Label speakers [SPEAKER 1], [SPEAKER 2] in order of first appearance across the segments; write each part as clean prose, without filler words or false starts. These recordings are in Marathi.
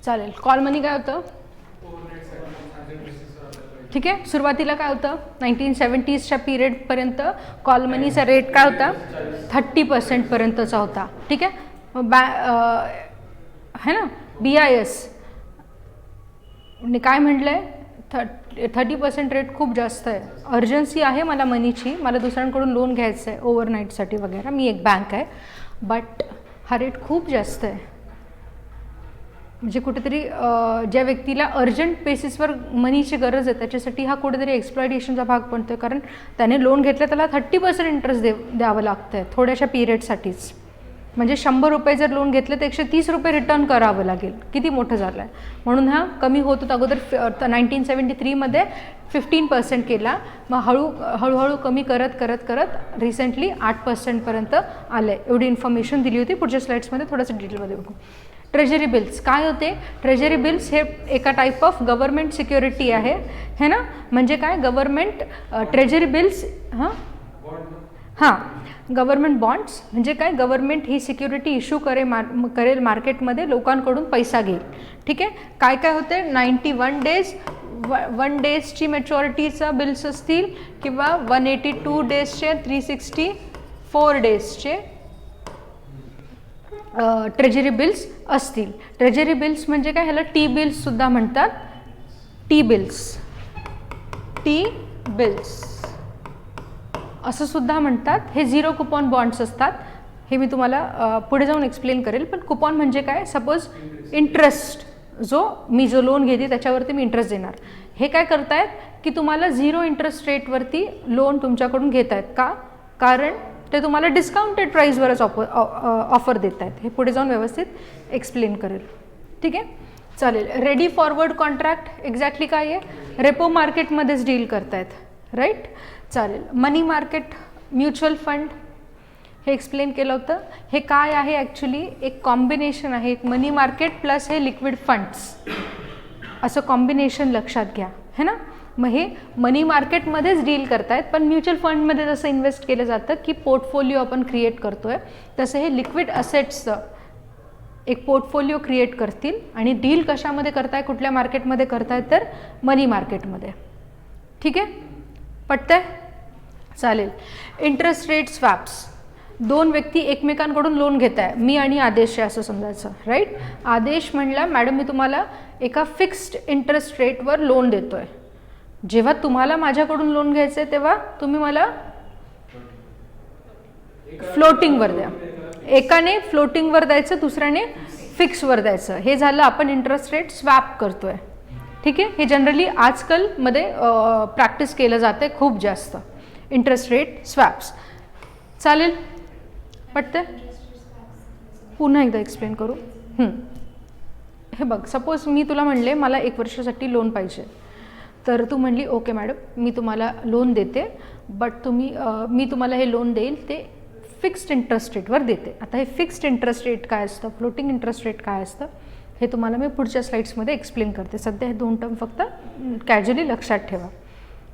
[SPEAKER 1] चालेल. कॉल मनी काय होतं? ठीक आहे. सुरुवातीला काय होतं 1970च्या पिरियडपर्यंत कॉल मनीचा रेट काय होता 30% पर्यंतचा होता. ठीक आहे. मग है ना BIS काय म्हटलं आहे 30% रेट खूप जास्त आहे. अर्जन्सी आहे मला मनीची, मला दुसऱ्यांकडून लोन घ्यायचं आहे ओव्हरनाईटसाठी वगैरे, मी एक बँक आहे, बट हा रेट खूप जास्त आहे. म्हणजे कुठेतरी ज्या व्यक्तीला अर्जंट बेसिसवर मनीची गरज आहे त्याच्यासाठी हा कुठेतरी एक्सप्लॉयटेशनचा भाग बनतो आहे. कारण त्याने लोन घेतलं त्याला 30% इंटरेस्ट द्यावं लागतं आहे थोड्याशा पिरियडसाठीच. म्हणजे 100 रुपये जर लोन घेतले तर 130 रुपये रिटर्न करावं लागेल. किती मोठं झालं आहे. म्हणून हा कमी होत होता. अगोदर 1973मध्ये 15% केला, मग हळूहळू कमी करत करत करत रिसेंटली 8% आलं आहे. एवढी इन्फॉर्मेशन दिली होती. पुढच्या स्लाइड्समध्ये थोडंसं डिटेलमध्ये बघू. ट्रेजरी बिल्स काय होते? ट्रेजरी बिल्स हे एका टाईप ऑफ गव्हर्नमेंट सिक्युरिटी आहे, है ना. म्हणजे काय government treasury bills government bonds म्हणजे काय गव्हर्नमेंट ही सिक्युरिटी इश्यू करेल मार्केटमध्ये, लोकांकडून पैसा घेईल. ठीक आहे. काय काय होते 91 डेज 1 डेजची मॅच्युरिटीचा बिल्स असतील किंवा 182 डेजचे 364 डेजचे ट्रेजरी बिल्स असतील. ट्रेजरी बिल्स म्हणजे काय ह्याला टी बिल्ससुद्धा म्हणतात. टी बिल्स असं सुद्धा म्हणतात. हे 0 कुपॉन बॉन्ड्स असतात. हे मी तुम्हाला पुढे जाऊन एक्सप्लेन करेल. पण कुपॉन म्हणजे काय सपोज इंटरेस्ट जो लोन घेते त्याच्यावरती मी इंटरेस्ट देणार. हे काय करतायत की तुम्हाला 0 इंटरेस्ट रेटवरती लोन तुमच्याकडून घेत आहेत का? कारण ते तुम्हाला डिस्काउंटेड प्राईसवरच ऑफर देत आहेत. हे पुढे जाऊन व्यवस्थित एक्सप्लेन करेल. ठीक आहे. चालेल. रेडी फॉरवर्ड कॉन्ट्रॅक्ट एक्झॅक्टली काय आहे? रेपो मार्केटमध्येच डील करतायत. राईट. चालेल. मनी मार्केट म्युच्युअल फंड हे एक्सप्लेन केलं होतं. हे काय आहे ॲक्च्युली एक कॉम्बिनेशन आहे. एक मनी मार्केट प्लस हे लिक्विड फंड्स असं कॉम्बिनेशन लक्षात घ्या, है ना. मग हे मनी मार्केटमध्येच डील करतायत. पण म्युच्युअल फंडमध्ये जसं इन्व्हेस्ट केलं जातं की पोर्टफोलिओ आपण क्रिएट करतोय तसं हे लिक्विड असेट्सचं एक पोर्टफोलिओ क्रिएट करतील. आणि डील कशामध्ये करताय कुठल्या मार्केटमध्ये करताय तर मनी मार्केटमध्ये. ठीक आहे. पटतंय? चालेल. Interest rate स्वॅप्स. 2 व्यक्ती एकमेकांकडून लोन घेत आहे. मी आणि आदेश आहे असं समजायचं. राईट. आदेश म्हणला मॅडम मी तुम्हाला एका फिक्स्ड इंटरेस्ट रेटवर लोन देतो आहे. जेव्हा तुम्हाला माझ्याकडून लोन घ्यायचं आहे तेव्हा तुम्ही मला फ्लोटिंगवर द्या. एकाने फ्लोटिंगवर द्यायचं, दुसऱ्याने फिक्सवर द्यायचं. हे झालं आपण इंटरेस्ट रेट स्वॅप करतोय. ठीक आहे. हे जनरली आजकालमध्ये प्रॅक्टिस केलं जाते खूप जास्त इंटरेस्ट रेट स्वॅप्स. चालेल. पटते? पुन्हा एकदा एक्सप्लेन करू. हे बघ सपोज मी तुला म्हणले मला 1 वर्षासाठी लोन पाहिजे, तर तू म्हणली ओके मॅडम मी तुम्हाला लोन देते, बट मी तुम्हाला हे लोन देईल ते फिक्स्ड इंटरेस्ट रेटवर देते. आता हे फिक्स्ड इंटरेस्ट रेट काय असतं, फ्लोटिंग इंटरेस्ट रेट काय असतं हे तुम्हाला मी पुढच्या स्लाइड्समध्ये एक्सप्लेन करते. सध्या हे 2 टर्म फक्त कॅज्युअली लक्षात ठेवा.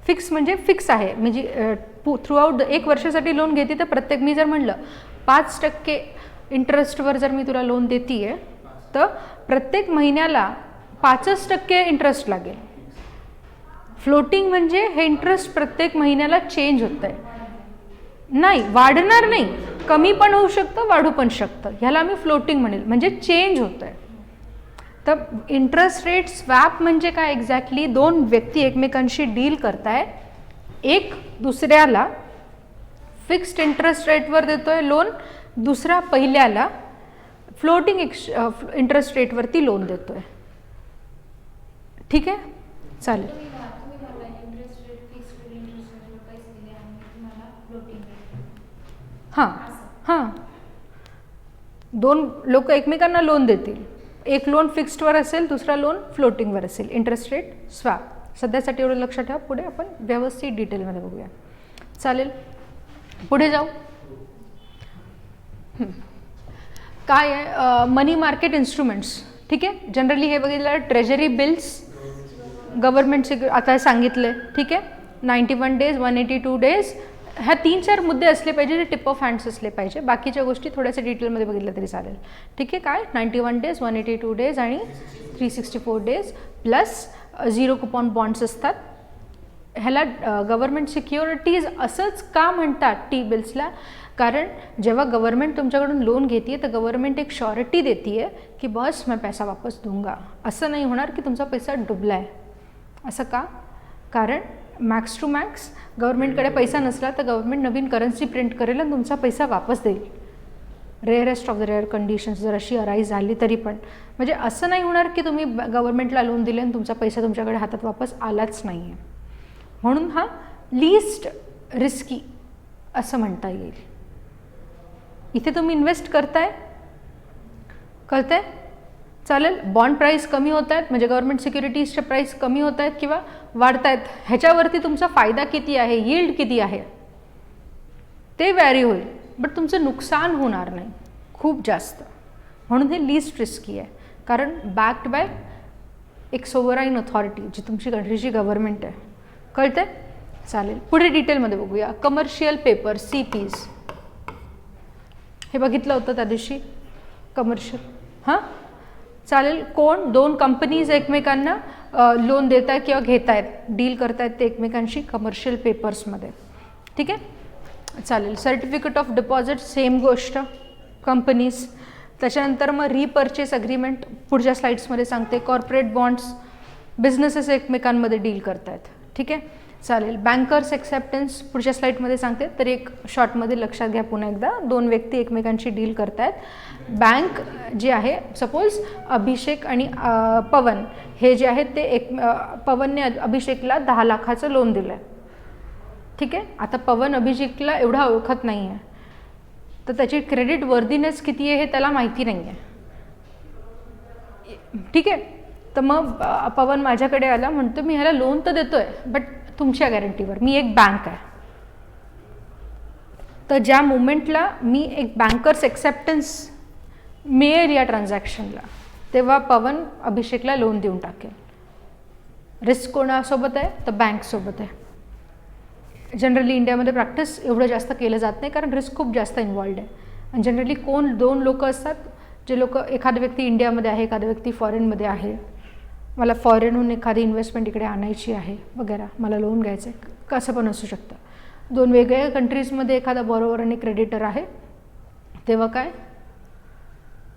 [SPEAKER 1] फिक्स म्हणजे फिक्स आहे, म्हणजे थ्रूआउट 1 वर्षासाठी लोन घेते तर प्रत्येक मी जर म्हणलं 5% इंटरेस्टवर जर मी तुला लोन देते आहे तर प्रत्येक महिन्याला 5% इंटरेस्ट लागेल. फ्लोटिंग म्हणजे हे इंटरेस्ट प्रत्येक महिन्याला चेंज होत आहे, नाही वाढणार नाही, कमी पण होऊ शकतं वाढू पण शकतं. ह्याला आम्ही फ्लोटिंग म्हणेल, म्हणजे चेंज होत आहे. तर इंटरेस्ट रेट स्वॅप म्हणजे काय एक्झॅक्टली 2 व्यक्ती एकमेकांशी डील करताय. एक दुसऱ्याला फिक्स्ड इंटरेस्ट रेटवर देतोय लोन, दुसरा पहिल्याला फ्लोटिंग इंटरेस्ट रेटवरती लोन देतोय. ठीक आहे. चालेल. हां 2 लोक एकमेकांना लोन देतील. एक लोन फिक्स्डवर असेल, दुसरा लोन फ्लोटिंगवर असेल. Interest rate swap. सध्यासाठी एवढं लक्षात ठेवा. पुढे आपण व्यवस्थित डिटेलमध्ये बघूया. चालेल. पुढे जाऊ. काय आहे मनी मार्केट इन्स्ट्रुमेंट्स. ठीक आहे. जनरली हे बघितलं ट्रेजरी बिल्स गव्हर्नमेंट आता सांगितलं. ठीक आहे. 91 डेज 182 डेज ह्या 3-4 मुद्दे असले पाहिजे जे टिप ऑफ हँड्स असले पाहिजे. बाकीच्या गोष्टी थोड्याशा डिटेलमध्ये बघितलं तरी चालेल. ठीक आहे. काय 91 डेज, 182 डेज आणि 364 डेज प्लस 0 कुपॉन बॉन्ड्स असतात. ह्याला गव्हर्नमेंट सिक्युरिटीज असंच का म्हणतात टी बिल्सला? कारण जेव्हा गव्हर्नमेंट तुमच्याकडून लोन घेते तर गव्हर्नमेंट एक श्योरिटी देते आहे की बस मैं पैसा वापस दूंगा. असं नाही होणार की तुमचा पैसा डुबला आहे. असं का? कारण मॅक्स टू मॅक्स गव्हर्नमेंटकडे पैसा नसला तर गव्हर्नमेंट नवीन करन्सी प्रिंट करेल आणि तुमचा पैसा वापस देईल. Rarest of the rare conditions जर अशी अराईज झाली तरी पण. म्हणजे असं नाही होणार की तुम्ही गव्हर्नमेंटला लोन दिले आणि तुमचा पैसा तुमच्याकडे हातात वापस आलाच नाही आहे. म्हणून हा लीस्ट रिस्की असं म्हणता येईल. इथे तुम्ही इन्व्हेस्ट करताय, कळतंय? चालेल. बॉन्ड प्राईस कमी होत आहेत म्हणजे गव्हर्नमेंट सिक्युरिटीजचे प्राईस कमी होत आहेत किंवा वाढत आहेत, ह्याच्यावरती तुमचा फायदा किती आहे, यील्ड किती आहे ते व्हॅरी होईल. बट तुमचं नुकसान होणार नाही खूप जास्त. म्हणून हे लीस्ट रिस्की आहे. कारण बॅक्ड बाय एक सोवराईन अथॉरिटी जी तुमची कंट्रीची गव्हर्नमेंट आहे. कळतंय? चालेल. पुढे डिटेलमध्ये बघूया. कमर्शियल पेपर CPs हे बघितलं होतं त्या दिवशी. कमर्शियल हां चालेल. कोण? 2 कंपनीज एकमेकांना लोन देत आहेत किंवा घेत आहेत, डील करत आहेत ते एकमेकांशी कमर्शियल पेपर्समध्ये. ठीक आहे. चालेल. सर्टिफिकेट ऑफ डिपॉझिट सेम गोष्ट कंपनीज. त्याच्यानंतर मग रिपर्चेस अग्रीमेंट पुढच्या स्लाइड्समध्ये सांगते. कॉर्पोरेट बॉन्ड्स बिझनेसेस एकमेकांमध्ये डील करत आहेत. ठीक आहे. चालेल. बँकर्स एक्सेप्टन्स पुढच्या स्लाइडमध्ये सांगते. तर एक शॉर्टमध्ये लक्षात घ्या पुन्हा एकदा. 2 व्यक्ती एकमेकांशी डील करत आहेत. बँक जे आहे सपोज अभिषेक आणि पवन हे जे आहेत ते पवनने अभिषेकला 10 लाखाचं लोन दिलं आहे. ठीक आहे. आता पवन अभिषेकला एवढा ओळखत नाही आहे तर त्याची क्रेडिट वर्दीनेस किती आहे हे त्याला माहिती नाही आहे. ठीक आहे. तर मग पवन माझ्याकडे आला, म्हणतो मी ह्याला लोन तर देतोय बट तुमच्या गॅरंटीवर, मी एक बँक आहे. तर ज्या मोमेंटला मी एक बँकर्स एक्सेप्टन्स मिळेल या ट्रान्झॅक्शनला तेव्हा पवन अभिषेकला लोन देऊन टाकेल. रिस्क कोणासोबत आहे? तर बँकसोबत आहे. जनरली इंडियामध्ये प्रॅक्टिस एवढं जास्त केलं जात नाही कारण रिस्क खूप जास्त इन्वॉल्ड आहे. आणि जनरली 2 लोक असतात जे लोक, एखादा व्यक्ती इंडियामध्ये आहे, एखादा व्यक्ती फॉरेनमध्ये आहे, मला फॉरेनहून एखादी इन्व्हेस्टमेंट इकडे आणायची आहे वगैरे, मला लोन घ्यायचं आहे, कसं पण असू शकतं. 2 वेगवेगळ्या कंट्रीजमध्ये एखादा बॉरोवर आणि क्रेडिटर आहे तेव्हा काय,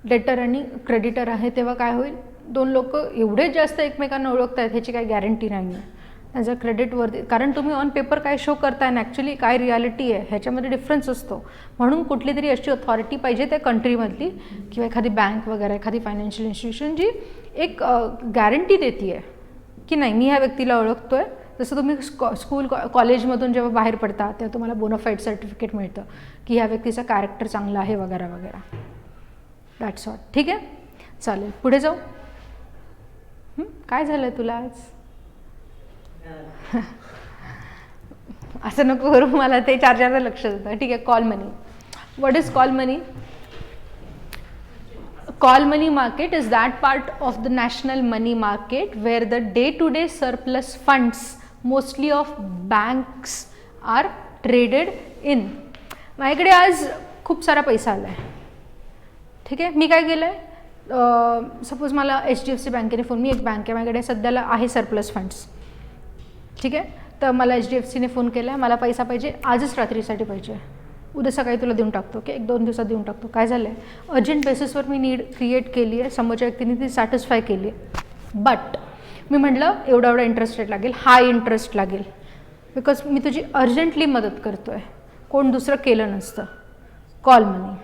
[SPEAKER 1] डेटर आणि क्रेडिटर आहे तेव्हा काय होईल, 2 लोक एवढे जास्त एकमेकांना ओळखत आहेत ह्याची काही गॅरंटी नाही आहे त्यांचं क्रेडिटवरती. कारण तुम्ही ऑन पेपर काय शो करताय आणि ॲक्च्युली काय रियालिटी आहे ह्याच्यामध्ये डिफरन्स असतो. म्हणून कुठली तरी अशी अथॉरिटी पाहिजे त्या कंट्रीमधली किंवा एखादी बँक वगैरे, एखादी फायनान्शियल इन्स्टिट्यूशन जी एक गॅरंटी देते आहे की नाही मी ह्या व्यक्तीला ओळखतो आहे. जसं तुम्ही स्कूल कॉलेजमधून जेव्हा बाहेर पडता तेव्हा तुम्हाला बोनाफाईड सर्टिफिकेट मिळतं की ह्या व्यक्तीचा कॅरेक्टर चांगला आहे वगैरे वगैरे. That's all. ठीक आहे. चालेल. पुढे जाऊ. काय झालं आहे तुला आज? असं नको करू, मला ते 4 लक्ष देतं. ठीक आहे. Call money. What is call money? Call money market is that part of the national money market where the day-to-day surplus funds mostly of banks are traded in. माझ्याकडे आज खूप सारा पैसा आला आहे. ठीक आहे. मी काय केलं आहे, सपोज मला HDFC बँकेने फोन, मी एक बँक आहे, माझ्याकडे सध्याला आहे सरप्लस फंड्स. ठीक आहे. तर मला HDFCने फोन केला आहे, मला पैसा पाहिजे, आजच रात्रीसाठी पाहिजे, उद्या सकाळी तुला देऊन टाकतो की 1-2 दिवसात देऊन टाकतो. काय झालं आहे, अर्जंट बेसिसवर मी नीड क्रिएट केली आहे, समोरच्या व्यक्तीने ती सॅटिस्फाय केली आहे. बट मी म्हटलं एवढा इंटरेस्ट रेट लागेल, हाय इंटरेस्ट लागेल, बिकॉज मी तुझी अर्जंटली मदत करतो आहे, कोण दुसरं केलं नसतं. Call money.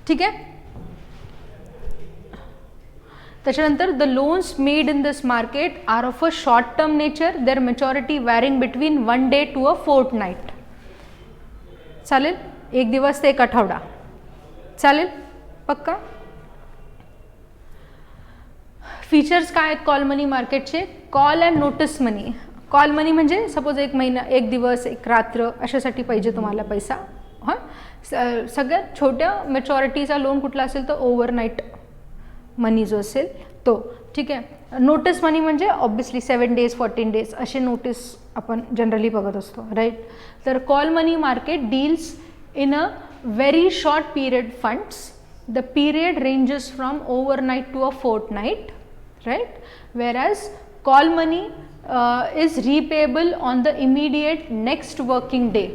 [SPEAKER 1] ठीक आहे. त्याच्यानंतर the loans made in this market are of a short term nature, their maturity varying between 1 day to a fortnight. चालेल. 1 दिवस ते 1 आठवडा. चालेल. पक्का. फीचर्स काय आहेत कॉल मनी मार्केटचे? Call and notice money. Call money म्हणजे सपोज 1 महिना, 1 दिवस, 1 रात्र अशासाठी पाहिजे तुम्हाला पैसा. हां. सगळ्यात छोट्या मॅच्युरिटीचा लोन कुठला असेल तर ओव्हरनाईट मनी जो असेल तो, ठीक आहे. नोटीस मनी म्हणजे ऑब्विसली 7 days 14 days असे नोटीस आपण जनरली बघत असतो, राईट. तर call money market deals in a very short period funds. The period ranges from overnight to a fortnight, right. whereas call money is repayable on the immediate next working day.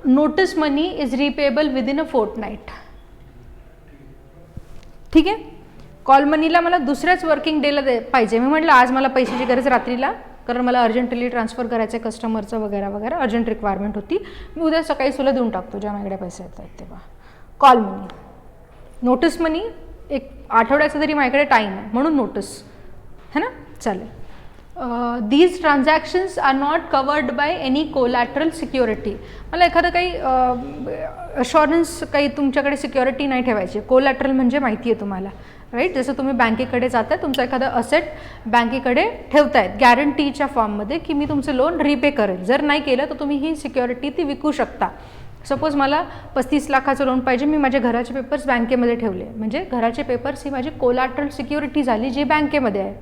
[SPEAKER 1] Notice money is repayable within a fortnight. ठीक आहे. कॉल मनीला मला दुसऱ्याच वर्किंग डेला पाहिजे. मी म्हटलं आज मला पैशाची गरज रात्रीला, कारण मला अर्जंटली ट्रान्सफर करायचं आहे कस्टमरचं वगैरे वगैरे, अर्जंट रिक्वायरमेंट होती. मी उद्या सकाळी तुला देऊन टाकतो जेव्हा माझ्याकडे पैसे येत आहेत तेव्हा. कॉल मनी. नोटीस मनी एक आठवड्याचा तरी माझ्याकडे टाईम आहे म्हणून नोटीस, है ना. चालेल. These transactions are not covered by any collateral security. मला एखादं काही अशॉरन्स, काही तुमच्याकडे सिक्युरिटी नाही ठेवायची. कोलॅटरल म्हणजे माहिती आहे तुम्हाला, राईट. जसं तुम्ही बँकेकडे जाताय, तुमचं एखादं असेट बँकेकडे ठेवतायत गॅरंटीच्या फॉर्ममध्ये की मी तुमचं लोन रिपे करेल. जर नाही केलं तर तुम्ही ही सिक्युरिटी ती विकू शकता. सपोज मला 35 लाखाचं लोन पाहिजे, मी माझे घराचे पेपर्स बँकेमध्ये ठेवले, म्हणजे घराचे पेपर्स ही माझी कोलॅटरल सिक्युरिटी झाली जी बँकेमध्ये आहे.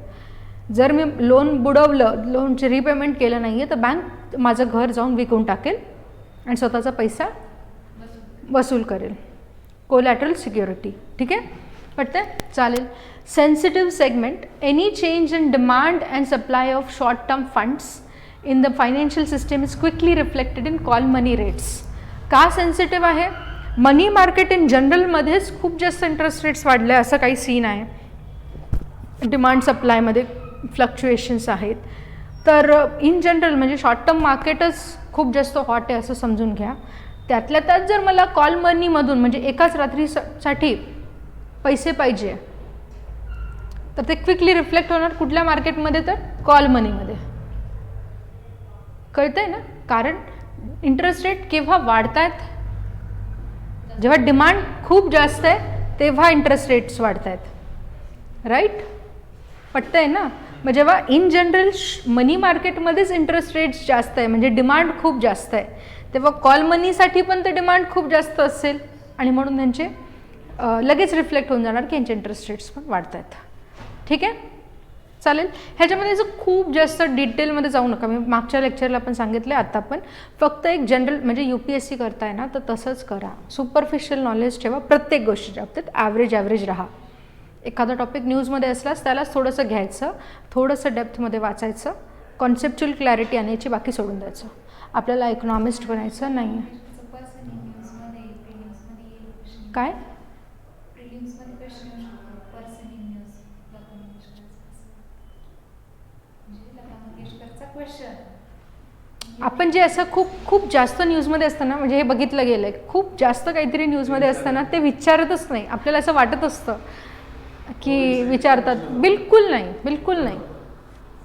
[SPEAKER 1] जर मी लोन बुडवलं, लोनचे रिपेमेंट केलं नाही आहे, तर बँक माझं घर जाऊन विकून टाकेल आणि स्वतःचा पैसा वसूल करेल. कोलॅटरल सिक्युरिटी, ठीक आहे. पटतं? चालेल. Sensitive segment. Any change in demand and supply of short term funds in the financial system is quickly reflected in call money rates. का सेन्सिटिव्ह आहे? मनी मार्केट इन जनरलमध्येच खूप जास्त इंटरेस्ट रेट्स वाढले असं काही सीन आहे. डिमांड सप्लायमध्ये फ्लक्च्युएशन्स आहेत. तर इन जनरल म्हणजे शॉर्ट टर्म मार्केटच खूप जास्त हॉट आहे असं समजून घ्या. त्यातल्या त्यात जर मला कॉल मनीमधून म्हणजे एकाच रात्रीसाठी पैसे पाहिजे तर ते क्विकली रिफ्लेक्ट होणार कुठल्या मार्केटमध्ये? तर कॉल मनीमध्ये. कळतंय ना. कारण इंटरेस्ट रेट केव्हा वाढत आहेत? जेव्हा डिमांड खूप जास्त आहे तेव्हा इंटरेस्ट रेट्स वाढत आहेत, राईट. पटतंय ना. मग जेव्हा इन जनरल मनी मार्केटमध्येच इंटरेस्ट रेट्स जास्त आहे म्हणजे डिमांड खूप जास्त आहे, तेव्हा कॉल मनीसाठी पण ते डिमांड खूप जास्त असेल आणि म्हणून त्यांचे लगेच रिफ्लेक्ट होऊन जाणार की यांचे इंटरेस्ट रेट्स पण वाढत आहेत. ठीक आहे. चालेल. ह्याच्यामध्ये जर खूप जास्त डिटेलमध्ये जाऊ नका. मी मागच्या लेक्चरला पण सांगितलं, आता पण फक्त एक जनरल म्हणजे UPSC करताय ना तर तसंच करा. सुपरफिशियल नॉलेज ठेवा प्रत्येक गोष्टीच्या बाबतीत. ॲव्हरेज राहा. एखादा टॉपिक न्यूजमध्ये असल्यास त्यालाच थोडंसं घ्यायचं, थोडंसं डेप्थमध्ये वाचायचं, कॉन्सेप्च्युअल क्लॅरिटी आणायची, बाकी सोडून द्यायचं. आपल्याला इकॉनॉमिस्ट बनायचं नाही. काय? आपण जे असं खूप जास्त न्यूजमध्ये असतं ना, म्हणजे हे बघितलं गेलं आहे, खूप जास्त काहीतरी न्यूजमध्ये असताना ते विचारतच नाही. आपल्याला असं वाटत असतं की विचारतात. बिलकुल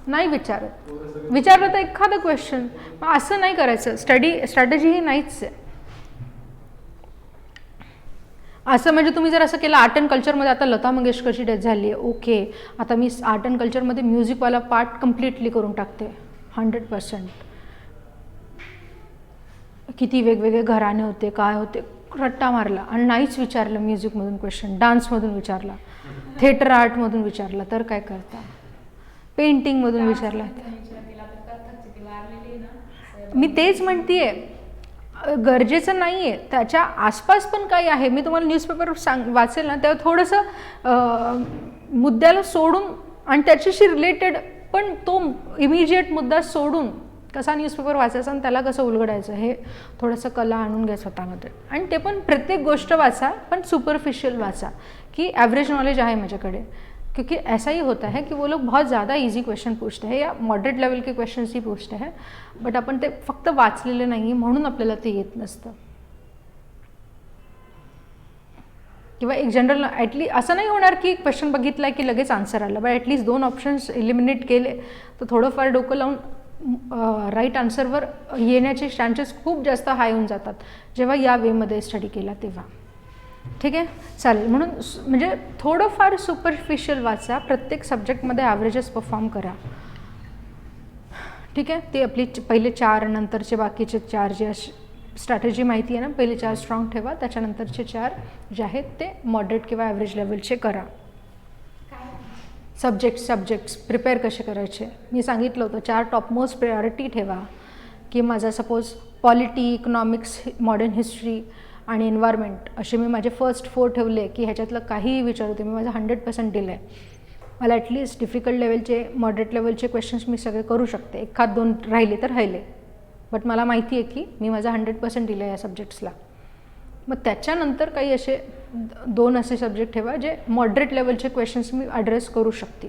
[SPEAKER 1] नाही विचारत. विचारलं तर एखादं क्वेश्चन. मग असं नाही करायचं. स्ट्रॅटेजी ही नाहीच आहे. असं म्हणजे तुम्ही जर असं केलं आर्ट अँड कल्चरमध्ये, आता लता मंगेशकरची डेथ झाली आहे, ओके, आता मी आर्ट अँड कल्चरमध्ये म्युझिकवाला पार्ट कम्प्लिटली करून टाकते 100%. किती वेगवेगळे घराणे होते, काय होते, रट्टा मारला आणि नाहीच विचारलं म्युझिकमधून क्वेश्चन, डान्समधून विचारला, थिएटर आर्टमधून विचारला, तर काय करता, पेंटिंगमधून विचारला. मी तेच म्हणतेय, गरजेचं नाही आहे. त्याच्या आसपास पण काही आहे. मी तुम्हाला न्यूजपेपर वाचेल ना तेव्हा थोडंसं मुद्द्याला सोडून आणि त्याच्याशी रिलेटेड पण तो इमिजिएट मुद्दा सोडून कसा न्यूजपेपर वाचायचा आणि त्याला कसं उलगडायचं हे थोडंसं कला आणून घ्या स्वतःमध्ये. आणि ते पण प्रत्येक गोष्ट वाचा, पण सुपरफिशियल वाचा कि एवरेज नॉलेज आहे माझ्याकडे. क्योंकि ऐसा ही होता है कि वो लोग बहुत ज़्यादा इजी क्वेश्चन पूछते हैं या मॉडरेट लेवल के क्वेश्चन्स ही पूछते हैं, बट आपण ते फक्त वाचलेले नाही म्हणून आपल्याला ते येत नसतं. किंवा एक जनरल ॲटलीस्ट असं नाही होणार की क्वेश्चन बघितला की लगेच आन्सर आला, बट ॲटलीस्ट 2 ऑप्शन्स एलिमिनेट केले तर थोडंफार डोकं लावून राईट आन्सरवर येण्याचे चान्सेस खूप जास्त हाय होऊन जातात जेव्हा या वेमध्ये स्टडी केला तेव्हा. ठीक आहे, चालेल. म्हणून म्हणजे थोडंफार सुपरफिशियल वाचा, प्रत्येक सब्जेक्टमध्ये ॲव्हरेजेस परफॉर्म करा. ठीक आहे, ते आपली पहिले 4 नंतरचे बाकीचे 4 जे स्ट्रॅटेजी माहिती आहे ना, पहिले 4 स्ट्रॉंग ठेवा, त्याच्यानंतरचे 4 जे आहेत ते मॉडरेट किंवा ॲव्हरेज लेवलचे करा. सब्जेक्ट्स प्रिपेअर कसे करायचे. मी सांगितलं होतं 4 टॉपमोस्ट प्रायोरिटी ठेवा, की माझा suppose polity, economics, modern history आणि एन्व्हायरमेंट असे मी माझे फर्स्ट 4 ठेवले, की ह्याच्यातलं काहीही विचारते मी माझा 100% दिलं आहे. मला ॲटलिस्ट डिफिकल्ट लेवलचे, मॉडरेट लेवलचे क्वेश्चन्स मी सगळे करू शकते. 1-2 राहिले तर राहिले, बट मला माहिती आहे की मी माझा 100% दिलं आहे या सब्जेक्ट्सला. मग त्याच्यानंतर काही असे 2 असे सब्जेक्ट ठेवा जे मॉडरेट लेवलचे क्वेश्चन्स मी ॲड्रेस करू शकते.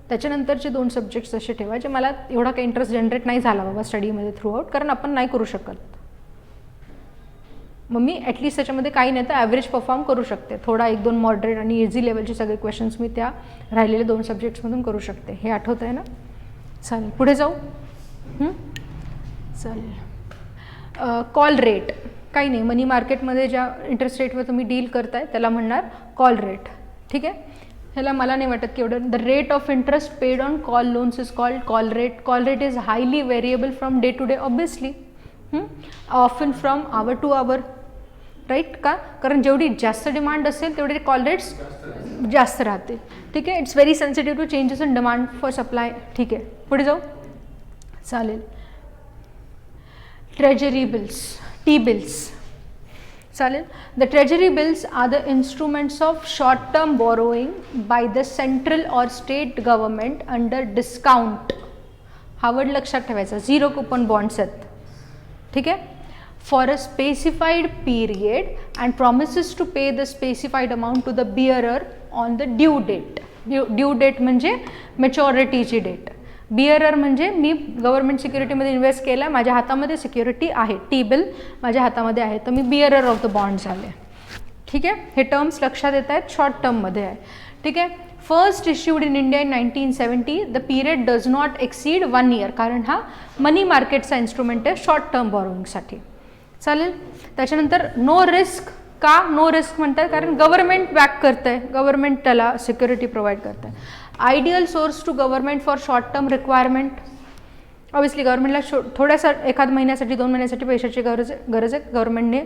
[SPEAKER 1] त्याच्यानंतरचे 2 सब्जेक्ट्स असे ठेवा जे मला एवढा काही इंटरेस्ट जनरेट नाही झाला बाबा स्टडीमध्ये थ्रूआउट, कारण आपण नाही करू शकत. मग मी ॲटलिस्ट त्याच्यामध्ये काही नाही तर ॲव्हरेज परफॉर्म करू शकते. थोडा 1-2 मॉडरेट आणि इझी लेवलचे सगळे क्वेश्चन्स मी त्या राहिलेले 2 सब्जेक्ट्समधून करू शकते. हे आठवतं आहे ना? चालेल, पुढे जाऊ. चालेल. कॉल रेट काही नाही, मनी मार्केटमध्ये ज्या इंटरेस्ट रेटवर तुम्ही डील करताय त्याला म्हणणार कॉल रेट. ठीक आहे, ह्याला मला नाही वाटत की एवढं. The rate of interest paid on call loans is called call rate. Call rate is highly variable from day to day obviously, often from hour to hour, right. का? कारण जेवढी जास्त डिमांड असेल तेवढे कॉल रेट्स जास्त राहते. ठीक आहे, it's very sensitive to changes in demand for supply. ठीक आहे, पुढे जाऊ. चालेल. Treasury bills, T bills. चालेल. The treasury bills are the instruments of short term borrowing by the central और स्टेट गव्हर्नमेंट अंडर डिस्काउंट. हा वर्ड लक्षात ठेवायचा. 0 कुपन बॉन्ड्स आहेत. ठीक आहे. For a specified period and promises to pay the specified amount to the bearer on the due date. Due date म्हणजे मॅच्युरिटीची डेट. बिअरर म्हणजे मी गव्हर्नमेंट सिक्युरिटीमध्ये इन्व्हेस्ट केला, माझ्या हातामध्ये सिक्युरिटी आहे, टी बिल माझ्या हातामध्ये आहे, तर मी बिअरर ऑफ द बॉन्ड झाले. ठीक आहे, हे टर्म्स लक्षात येत आहेत, शॉर्ट टर्ममध्ये आहे. ठीक आहे. First issued in India in 1970. The period does not exceed 1 year, कारण हा मनी मार्केटचा इन्स्ट्रुमेंट आहे शॉर्ट टर्म बॉरोइंगसाठी. चालेल. त्याच्यानंतर नो रिस्क. का नो रिस्क म्हणतात? कारण गव्हर्नमेंट बॅक करतं आहे, गव्हर्नमेंट त्याला सिक्युरिटी प्रोव्हाइड करतं आहे. Ideal source to government for short term requirement. Obviously गव्हर्नमेंटला थोड्यासा 1 महिन्यासाठी 2 महिन्यासाठी पैशाची गरज आहे. गव्हर्नमेंटने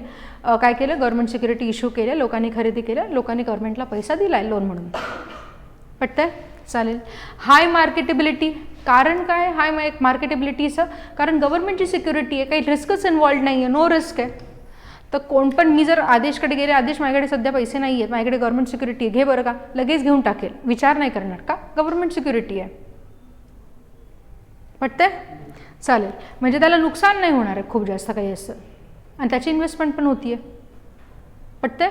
[SPEAKER 1] काय केलं? गव्हर्नमेंट सिक्युरिटी इश्यू केल्या, लोकांनी खरेदी केल्या, लोकांनी गव्हर्नमेंटला पैसा दिला आहे लोन म्हणून. पटतंय? चालेल. हाय मार्केटेबिलिटी. कारण काय हाय मार्केटेबिलिटीचं? कारण गव्हर्नमेंटची सिक्युरिटी आहे, काही रिस्कच इन्वॉल्ड नाही आहे, नो रिस्क आहे. तर कोण पण, मी जर आदेशकडे गेले, आदेश माझ्याकडे सध्या पैसे नाही आहेत, माझ्याकडे गव्हर्नमेंट सिक्युरिटी घे बरं का, लगेच घेऊन टाकेल, विचार नाही करणार. का? गव्हर्नमेंट सिक्युरिटी आहे. पटतंय? चालेल. म्हणजे त्याला नुकसान नाही होणार आहे खूप जास्त काही असं, आणि त्याची इन्व्हेस्टमेंट पण होती आहे. पटतंय?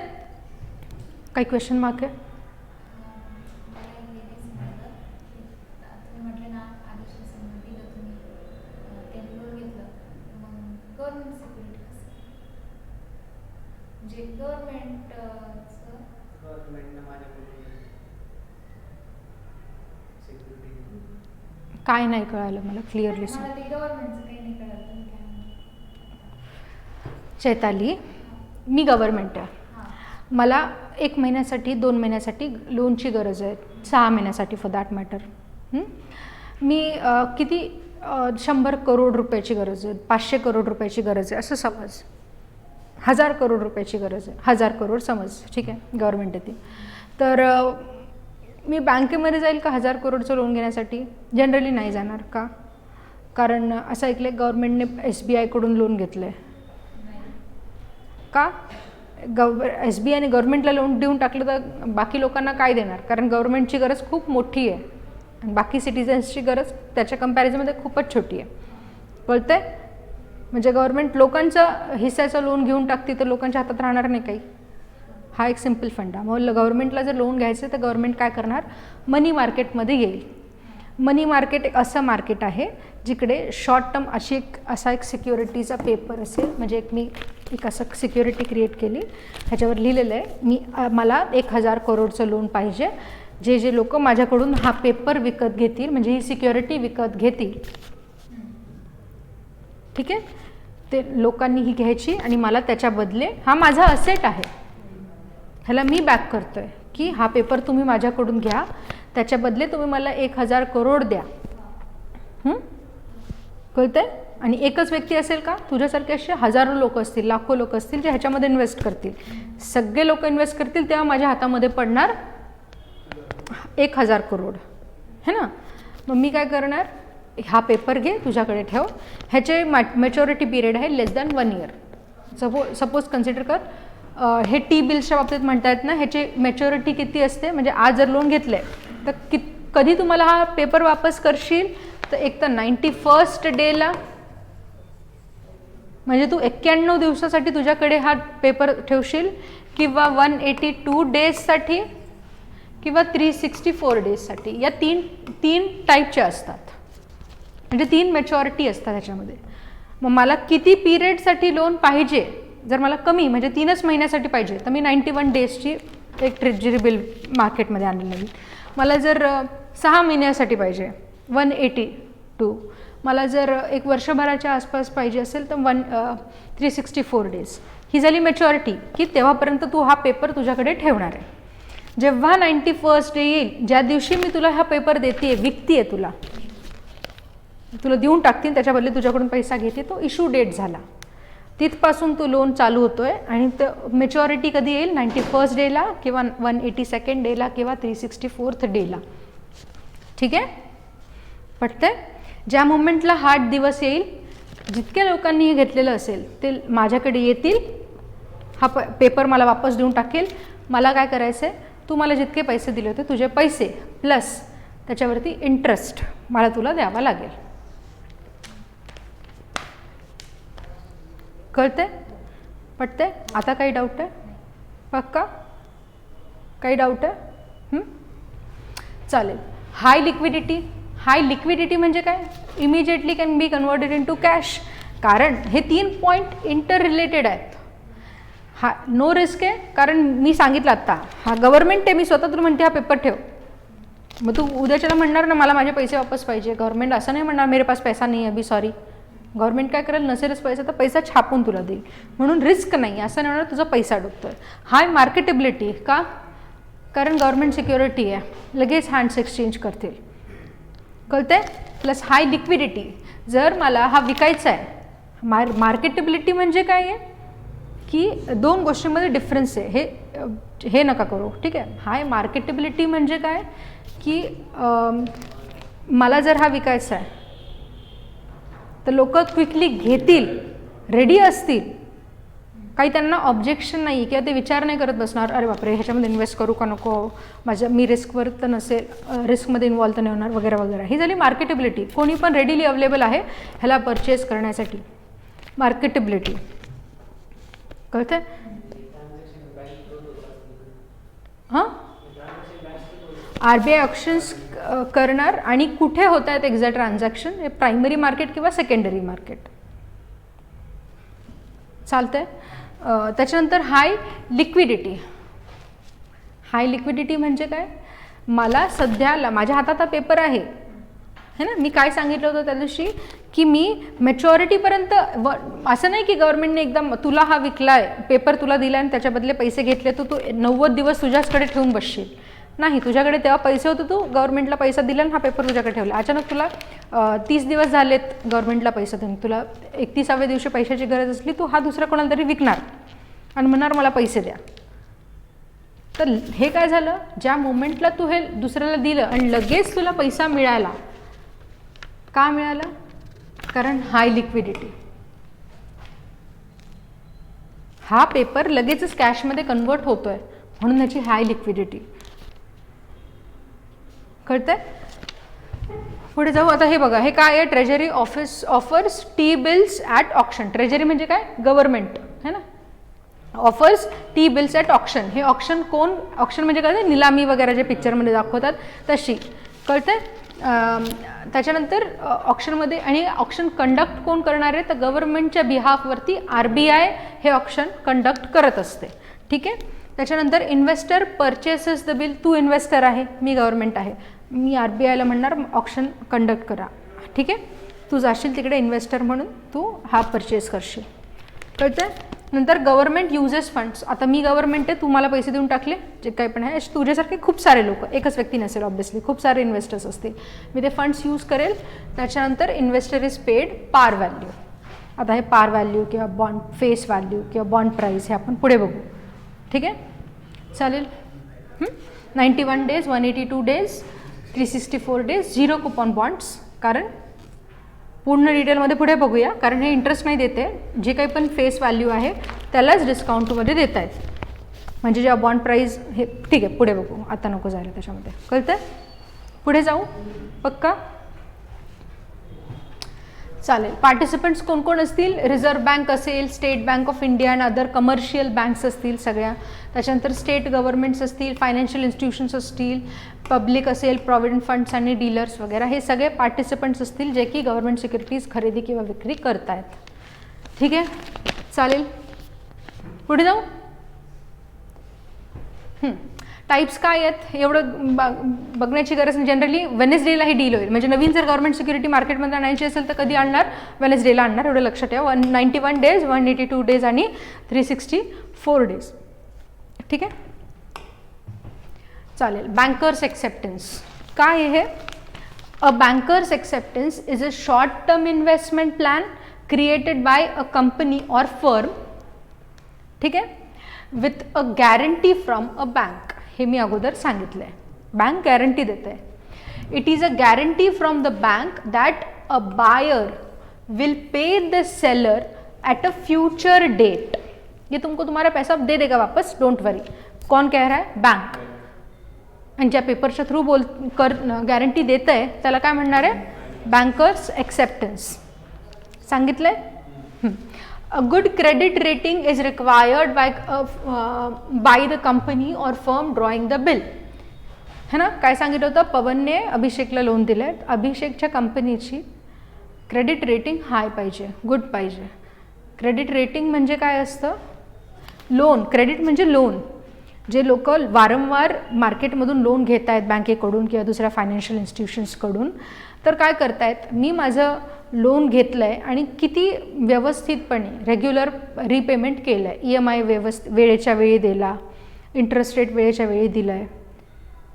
[SPEAKER 1] काही क्वेश्चन मार्क आहे? काय नाही कळालं मला, क्लिअरली सांग. चैताली, मी गव्हर्नमेंट आहे, मला 1 महिन्यासाठी 2 महिन्यासाठी लोनची गरज आहे, 6 महिन्यासाठी फॉर दॅट मॅटर. मी किती 100 करोड रुपयाची गरज आहे, 500 करोड रुपयाची गरज आहे असं समज, 1000 करोड रुपयाची गरज आहे, 1000 करोड समज. ठीक आहे, गव्हर्नमेंट आहे ती. तर मी बँकेमध्ये जाईल का 1000 करोडचं लोन घेण्यासाठी? जनरली नाही जाणार. का? कारण असं ऐकलं आहे गव्हर्नमेंटने SBIकडून लोन घेतलं आहे. का? SBIने गव्हर्नमेंटला लोन देऊन टाकलं तर बाकी लोकांना काय देणार? कारण गव्हर्नमेंटची गरज खूप मोठी आहे आणि बाकी सिटिझन्सची गरज त्याच्या कंपॅरिझनमध्ये खूपच छोटी आहे. कळतंय? म्हणजे गव्हर्नमेंट लोकांचं हिस्साचं लोन घेऊन टाकते तर लोकांच्या हातात राहणार नाही काही. हा एक सिम्पल फंडा. मग गव्हर्नमेंटला जर लोन घ्यायचं तर गव्हर्नमेंट काय करणार? मनी मार्केटमध्ये येईल. मनी मार्केट एक असं मार्केट आहे जिकडे शॉर्ट टर्म असा एक सिक्युरिटीचा पेपर असेल, म्हणजे मी एक असं सिक्युरिटी क्रिएट केली, ह्याच्यावर लिहिलेलं आहे मला 1000 करोडचं लोन पाहिजे. जे लोक माझ्याकडून हा पेपर विकत घेतील, म्हणजे ही सिक्युरिटी विकत घेतील, ठीक आहे, ते लोकांनी ही घ्यायची आणि मला त्याच्या बदले, हा माझा असेट आहे, ह्याला मी बॅक करतोय की हा पेपर तुम्ही माझ्याकडून घ्या, त्याच्या बदले तुम्ही मला 1000 करोड द्या. कळतंय? आणि एकच व्यक्ती असेल का? तुझ्यासारखे असे हजारो लोक असतील, लाखो लोक असतील जे ह्याच्यामध्ये इन्व्हेस्ट करतील. सगळे लोक इन्व्हेस्ट करतील तेव्हा माझ्या हातामध्ये पडणार 1000 करोड है ना. मग मी काय करणार, हा पेपर घे तुझ्याकडे ठेव, ह्याचे मॅच्युरिटी पिरियड आहे लेस दॅन 1 इयर. सपोज कन्सिडर कर हे टी बिल्सच्या बाबतीत म्हणतायत ना, ह्याची मॅच्युरिटी किती असते, म्हणजे आज जर लोन घेतलं आहे तर कधी तुम्हाला हा पेपर वापस करशील, तर एक तर 91st डेला, म्हणजे तू 91 दिवसासाठी तुझ्याकडे हा पेपर ठेवशील, किंवा 182 डेजसाठी, किंवा 364 डेजसाठी. या तीन टाईपचे असतात, म्हणजे 3 मॅच्युरिटी असतात ह्याच्यामध्ये. मग मला किती पिरियडसाठी लोन पाहिजे, जर मला कमी म्हणजे 3च महिन्यासाठी पाहिजे तर मी 91 डेजची एक ट्रेजरी बिल मार्केटमध्ये आणलेली आहे. मला जर 6 महिन्यासाठी पाहिजे 182, मला जर 1 वर्षभराच्या आसपास पाहिजे असेल तर 364 डेज. ही झाली मॅच्युरिटी, की तेव्हापर्यंत तू हा पेपर तुझ्याकडे ठेवणार आहे. जेव्हा 91st डे येईल, ज्या दिवशी मी तुला हा पेपर देते, विकते, तुला देऊन टाकतील, त्याच्या बदले तुझ्याकडून पैसा घेते, तो इश्यू डेट झाला, तिथपासून तो लोन चालू होतोय. आणि मॅच्युरिटी कधी येईल, 91st डेला, किंवा 182nd डेला, किंवा 364th डेला. ठीक आहे, पटतंय. ज्या मोमेंटला हा दिवस येईल, जितक्या लोकांनी हे घेतलेलं असेल ते माझ्याकडे येतील, हा पेपर मला वापस देऊन टाकेल. मला काय करायचं आहे, तू मला जितके पैसे दिले होते तुझे पैसे प्लस त्याच्यावरती इंटरेस्ट मला तुला द्यावा लागेल. कळते, पटते. आता काही डाऊट आहे, पक्का काही डाऊट आहे? चालेल. हाय लिक्विडिटी म्हणजे काय, immediately can be converted into cash, कारण हे 3 पॉईंट इंटर रिलेटेड आहेत. हा नो रिस्क आहे, कारण मी सांगितलं आत्ता, हा गव्हर्नमेंट आहे, मी स्वतः तुला म्हणते हा पेपर ठेव. मग तू उद्याच्याला म्हणणार ना मला माझे पैसे वापस पाहिजे. गव्हर्नमेंट असं नाही म्हणणार मेरे पास पैसा नाही आहे, बी सॉरी. गव्हर्नमेंट काय करेल, नसेलच पैसा तर पैसा छापून तुला देईल. म्हणून रिस्क नाही, असं नाही म्हणणार तुझा पैसा डुबतोय. हाय मार्केटेबिलिटी का, कारण गव्हर्नमेंट सिक्युरिटी आहे, लगेच हँड्स एक्सचेंज करतील. कळते. प्लस हाय लिक्विडिटी, जर मला हा विकायचा आहे. मार्केटेबिलिटी म्हणजे काय आहे की 2 गोष्टींमध्ये डिफरन्स आहे, हे नका करू. ठीक आहे. हाय मार्केटेबिलिटी म्हणजे काय की मला जर हा विकायचा आहे तर लोक क्विकली घेतील, रेडी असतील, काही त्यांना ऑब्जेक्शन नाही, किंवा ते विचार नाही करत बसणार अरे बापरे ह्याच्यामध्ये इन्व्हेस्ट करू का नको, मी रिस्कवर तर नसेल, रिस्कमध्ये इन्वॉल्व तर नाही होणार, वगैरे वगैरे. ही झाली मार्केटेबिलिटी. कोणी पण रेडीली अवेलेबल आहे ह्याला परचेस करण्यासाठी. मार्केटेबिलिटी कळते. हां, RBI ऑप्शन्स करणार. आणि कुठे होत आहेत एक्झॅक्ट ट्रान्झॅक्शन, हे प्रायमरी मार्केट किंवा सेकंडरी मार्केट. चालतंय. त्याच्यानंतर हाय लिक्विडिटी. हाय लिक्विडिटी म्हणजे काय, मला सध्याला माझ्या हातात हा पेपर आहे है ना, मी काय सांगितलं होतं त्या दिवशी की मी मॅच्युरिटीपर्यंत, असं नाही की गव्हर्नमेंटने एकदम तुला हा विकलाय पेपर, तुला दिला आणि त्याच्या बदले पैसे घेतले, तर तू 90 दिवस तुझ्याचकडे ठेवून बसशील. नाही, तुझ्याकडे तेव्हा पैसे होते, तू गव्हर्नमेंटला पैसा दिला आणि हा पेपर तुझ्याकडे ठेवला. अचानक तुला 30 दिवस झालेत गव्हर्नमेंटला पैसा देऊन, तुला 31व्या दिवशी पैशाची गरज असली, तू हा दुसरा कोणाला तरी विकणार आणि म्हणणार मला पैसे द्या. तर हे काय झालं, ज्या मोमेंटला तू हे दुसऱ्याला दिलं आणि लगेच तुला पैसा मिळाला. का मिळाला, कारण हाय लिक्विडिटी. हा पेपर लगेचच कॅशमध्ये कन्वर्ट होतोय, म्हणून त्याची हाय लिक्विडिटी. कळतंय. पुढे जाऊ. आता हे बघा, हे काय आहे, treasury office offers T bills at auction. Treasury म्हणजे काय, गव्हर्नमेंट है ना, offers T bills at auction. हे ऑक्शन कोण, ऑक्शन म्हणजे काय, निलामी वगैरे जे पिक्चरमध्ये दाखवतात तशी. कळतंय. त्याच्यानंतर ऑक्शनमध्ये, आणि ऑक्शन कंडक्ट कोण करणार आहे, तर गव्हर्नमेंटच्या बिहाफवरती RBI हे ऑक्शन कंडक्ट करत असते. ठीक आहे. त्याच्यानंतर इन्व्हेस्टर परचेसेस द बिल. तू इन्व्हेस्टर आहे, मी गव्हर्नमेंट आहे, मी RBIला म्हणणार ऑक्शन कंडक्ट करा. ठीक आहे. तू जाशील तिकडे इन्व्हेस्टर म्हणून, तू हा परचेस करशील. कळतं. नंतर गव्हर्नमेंट युजेस फंड्स. आता मी गव्हर्नमेंट आहे, तू मला पैसे देऊन टाकले, जे काही पण आहे, तुझ्यासारखे खूप सारे लोक, एकच व्यक्ती नसेल ऑब्व्हियसली, खूप सारे इन्व्हेस्टर्स असतील, मी ते फंड्स यूज करेल. त्याच्यानंतर इन्व्हेस्टर इज पेड पार व्हॅल्यू. आता हे पार व्हॅल्यू किंवा बॉन्ड फेस व्हॅल्यू किंवा बॉन्ड प्राईस हे आपण पुढे बघू. ठीक आहे. चालेल. 91 डेज, 182 डेज, 364 डेज, 0 कुपॉन बॉन्ड्स. कारण पूर्ण डिटेलमध्ये पुढे बघूया, कारण हे इंटरेस्ट नाही देते, जे काही पण फेस व्हॅल्यू आहे त्यालाच डिस्काउंटमध्ये देत आहेत. म्हणजे जेव्हा बॉन्ड प्राईस हे ठीक आहे, पुढे बघू, आता नको जायला त्याच्यामध्ये. कळतं? पुढे जाऊ पक्का? चालेल. पार्टिसिपंट्स कोण कोण असतील? रिझर्व्ह बँक असेल, स्टेट बँक ऑफ इंडिया आणि अदर कमर्शियल बँक्स असतील सगळ्या. त्याच्यानंतर स्टेट गव्हर्नमेंट्स असतील, फायनान्शियल इन्स्टिट्यूशन्स असतील, पब्लिक असेल, प्रॉव्हिडंट फंड्स आणि डीलर्स वगैरे, हे सगळे पार्टिसिपंट्स असतील जे की गव्हर्नमेंट सिक्युरिटीज खरेदी किंवा विक्री करतायत. ठीक आहे, चालेल. पुढे जाऊ. टाईप्स काय आहेत एवढं बघण्याची गरज नाही. जनरली वेनेसडेला ही डील होईल. म्हणजे नवीन जर गव्हर्नमेंट सिक्युरिटी मार्केटमध्ये आणायची असेल तर कधी आणणार? वेनेसडेला आणणार, एवढं लक्षात ठेवा. 91 डेज, 182 डेज आणि 364 डेज. ठीक आहे, चालेल. बँकर्स एक्सेप्टन्स काय आहे? A bankers acceptance is a short term investment plan created by a company और फर्म. ठीक आहे, with a guarantee from a bank. हे मी अगोदर सांगितलं आहे, बँक गॅरंटी देते. It is a guarantee from the bank that a buyer will pay the seller at a future date. ये तुमको तुम्हारा पैसा दे देगा वापस, डोंट वरी. कौन कह रहा है? बैंक. आणि ज्या पेपरच्या थ्रू गॅरंटी देत आहे त्याला काय म्हणणार आहे? Bankers acceptance. सांगितलंय. A good credit rating is required by the company or firm drawing the bill. है ना? काय सांगितलं होतं? पवनने अभिषेकला लोन दिलं आहे. अभिषेकच्या कंपनीची क्रेडिट रेटिंग हाय पाहिजे, गुड पाहिजे. क्रेडिट रेटिंग म्हणजे काय असतं? लोन. क्रेडिट म्हणजे लोन. जे लोक वारंवार मार्केटमधून लोन घेत आहेत बँकेकडून किंवा दुसऱ्या फायनान्शियल इन्स्टिट्यूशन्सकडून, तर काय करतायत? मी माझं लोन घेतलं आहे आणि किती व्यवस्थितपणे रेग्युलर रिपेमेंट केलं आहे, EMI वेळेच्या वेळी दिला, इंटरेस्ट रेट वेळेच्या वेळी दिला आहे,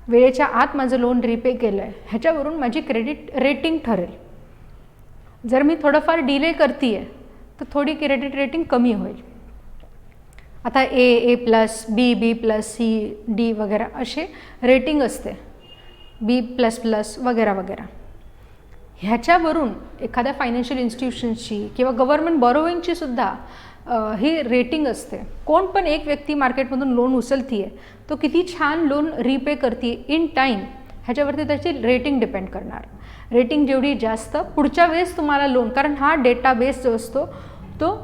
[SPEAKER 1] वेळेच्या आत माझं लोन रिपे केलं आहे, ह्याच्यावरून माझी क्रेडिट रेटिंग ठरेल. जर मी थोडंफार डिले करते आहे तर थोडी क्रेडिट रेटिंग कमी होईल. आता A+, B+, C, D वगैरे असे रेटिंग असते, B++ वगैरे वगैरे. ह्याच्यावरून एखाद्या फायनान्शियल इन्स्टिट्यूशन्सची किंवा गव्हर्नमेंट बॉरोविंगची सुद्धा ही रेटिंग असते. कोण पण एक व्यक्ती मार्केटमधून लोन उचलती आहे, तो किती छान लोन रिपे करते इन टाईम, ह्याच्यावरती त्याची रेटिंग डिपेंड करणार. रेटिंग जेवढी जास्त, पुढच्या वेळेस तुम्हाला लोन, कारण हा डेटाबेस जो असतो तो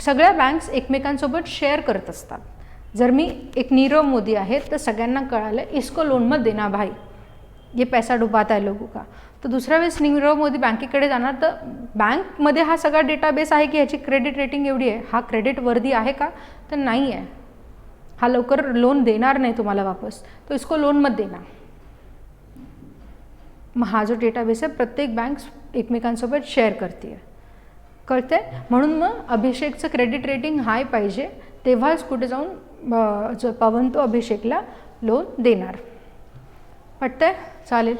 [SPEAKER 1] सगळ्या बँक्स एकमेकांसोबत शेअर करत असतात. जर मी एक नीरव मोदी आहे तर सगळ्यांना कळालं इसको लोन मत देना भाई, ये पैसा डुबाता है लोगों का, तर दुसऱ्या वेळेस नीरव मोदी बँकेकडे जाणार तर बँकमध्ये हा सगळा डेटाबेस आहे की ह्याची क्रेडिट रेटिंग एवढी आहे, हा क्रेडिट वर्दी आहे का? तर नाही आहे, हा लवकर लोन देणार नाही तुम्हाला वापस, तो इसको लोन मत देना. मग हा जो डेटाबेस आहे प्रत्येक बँक एकमेकांसोबत शेअर करते आहे. कळते? म्हणून मग अभिषेकचं क्रेडिट रेटिंग हाय पाहिजे, तेव्हाच कुठे जाऊन जो पवन तो अभिषेकला लोन देणार. पटतंय? चालेल.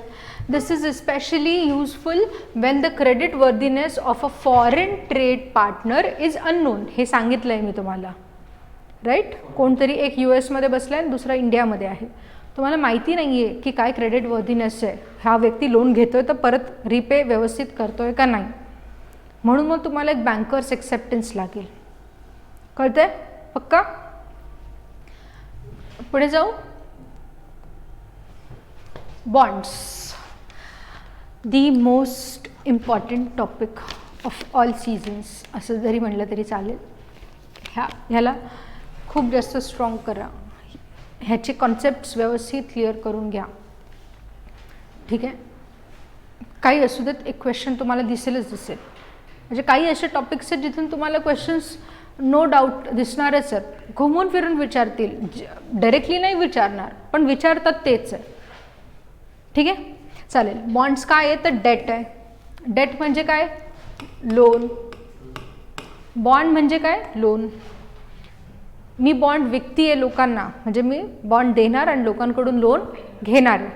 [SPEAKER 1] This is specially useful when the credit worthiness of a foreign trade partner is unknown. हे सांगितलं आहे मी तुम्हाला, राईट? कोणतरी एक US बसला आहे, दुसरा इंडियामध्ये आहे, तुम्हाला माहिती नाही आहे की काय क्रेडिट वर्दीनेस आहे, हा व्यक्ती लोन घेतोय तर परत रिपे व्यवस्थित करतोय का नाही, म्हणून मग तुम्हाला एक बँकर्स एक्सेप्टन्स लागेल. कळतंय? पक्का? पुढे जाऊ. Bonds, the most important topic of all seasons असं जरी म्हटलं तरी चालेल. ह्याला खूप जास्त स्ट्रॉंग करा, ह्याचे कॉन्सेप्ट्स व्यवस्थित क्लिअर करून घ्या. ठीक आहे? काही असू देत, एक क्वेश्चन तुम्हाला दिसेलच दिसेल. म्हणजे काही असे टॉपिक्स आहेत जिथून तुम्हाला क्वेश्चन्स नो डाऊट दिसणारच आहेत, घुमून फिरून विचारतील, डायरेक्टली नाही विचारणार पण विचारतात तेच आहे. ठीक आहे? चालेल. बॉन्ड्स काय आहे तर डेट आहे. डेट म्हणजे काय? लोन. बॉन्ड म्हणजे काय? लोन. मी बॉन्ड विकती आहे लोकांना, म्हणजे मी बॉन्ड देणार आणि लोकांकडून लोन घेणार आहे.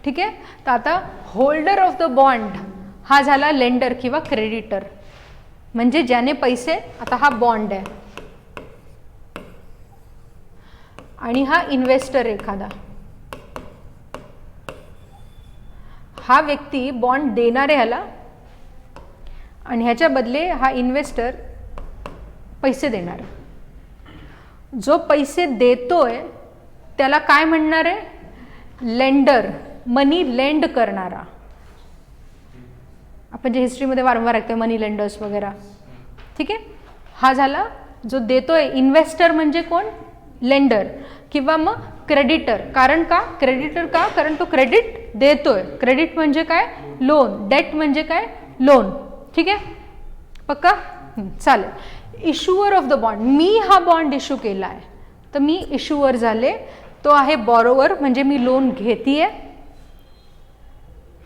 [SPEAKER 1] ठीक आहे? तर आता होल्डर ऑफ द बॉन्ड हा झाला लेंडर किंवा क्रेडिटर, म्हणजे ज्याने पैसे, आता हा बॉन्ड आहे आणि हा इन्व्हेस्टर एखादा, हा व्यक्ती बॉन्ड देणार आहे ह्याला आणि ह्याच्या बदले हा इन्व्हेस्टर पैसे देणार. जो पैसे देतोय त्याला काय म्हणणार आहे? लेंडर, मनी लेंड करणारा. आपण जे हिस्ट्रीमध्ये वारंवार ऐकतोय मनी लेंडर्स वगैरे, ठीक आहे. हा झाला जो देतोय. इन्व्हेस्टर म्हणजे कोण? लेंडर किंवा मग क्रेडिटर. कारण का क्रेडिटर? का? कारण तो क्रेडिट देतोय. क्रेडिट म्हणजे काय? लोन. डेट म्हणजे काय? लोन. ठीक आहे, पक्का? चालेल. इश्युअर ऑफ द बॉन्ड, मी हा बॉन्ड इश्यू केला आहे तर मी इश्युअर झाले. तो आहे बॉरोवर, म्हणजे मी लोन घेतीये.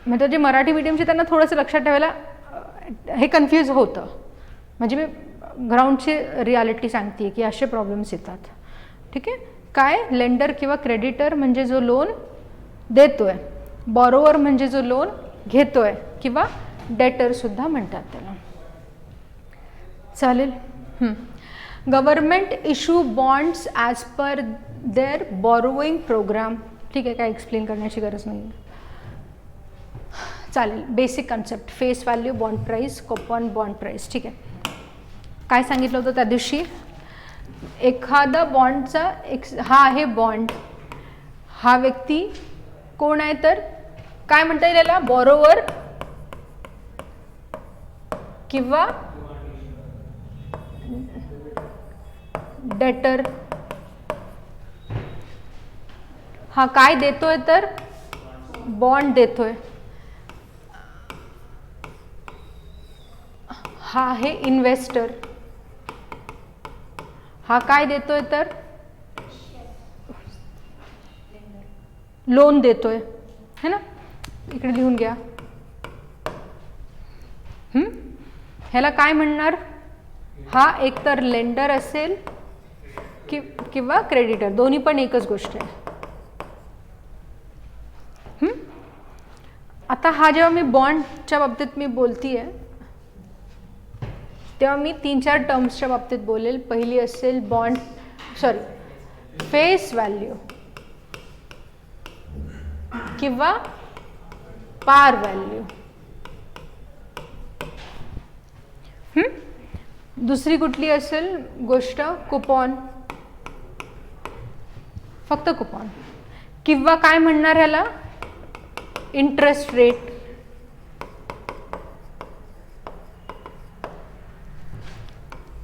[SPEAKER 1] म्हणजे जे मराठी मीडियमचे त्यांना थोडंसं लक्षात ठेवायला हे कन्फ्यूज होतं. म्हणजे मी ग्राउंडची रियालिटी सांगते की असे प्रॉब्लेम्स येतात. ठीक आहे. काय? लेंडर किंवा क्रेडिटर म्हणजे जो लोन देतोय. बॉरोवर म्हणजे जो लोन घेतोय किंवा डेटर सुद्धा म्हणतात त्याला. चालेल. Government issue bonds as per their borrowing program. ठीक आहे, काय एक्सप्लेन करण्याची गरज नाही. चालेल. Basic concept, face value, bond price, coupon bond price. ठीक आहे. काय सांगितलं होतं त्या दिवशी? एखादा बॉन्डचा हा आहे बॉन्ड. हा व्यक्ती कोण आहे? तर काय म्हणता येईल याला? बॉरोवर किंवा डेटर. हा काय देतोय? तर बॉन्ड देतोय. हा आहे इन्व्हेस्टर. हा काय देतोय? तर लोन देतोय, है ना. इकडे लिहून घ्या. ह्याला काय म्हणणार? हा एकतर लेंडर असेल किंवा क्रेडिटर, दोन्ही पण एकच गोष्ट आहे. आता हा जेव्हा मी बॉन्डच्या बाबतीत मी बोलतीये तेव्हा मी 3-4 टर्म्सच्या बाबतीत बोलेल. पहिली असेल फेस व्हॅल्यू किंवा पार व्हॅल्यू. दुसरी कुठली असेल गोष्ट? कुपॉन. फक्त कुपॉन. किंवा काय म्हणणार ह्याला? Interest rate.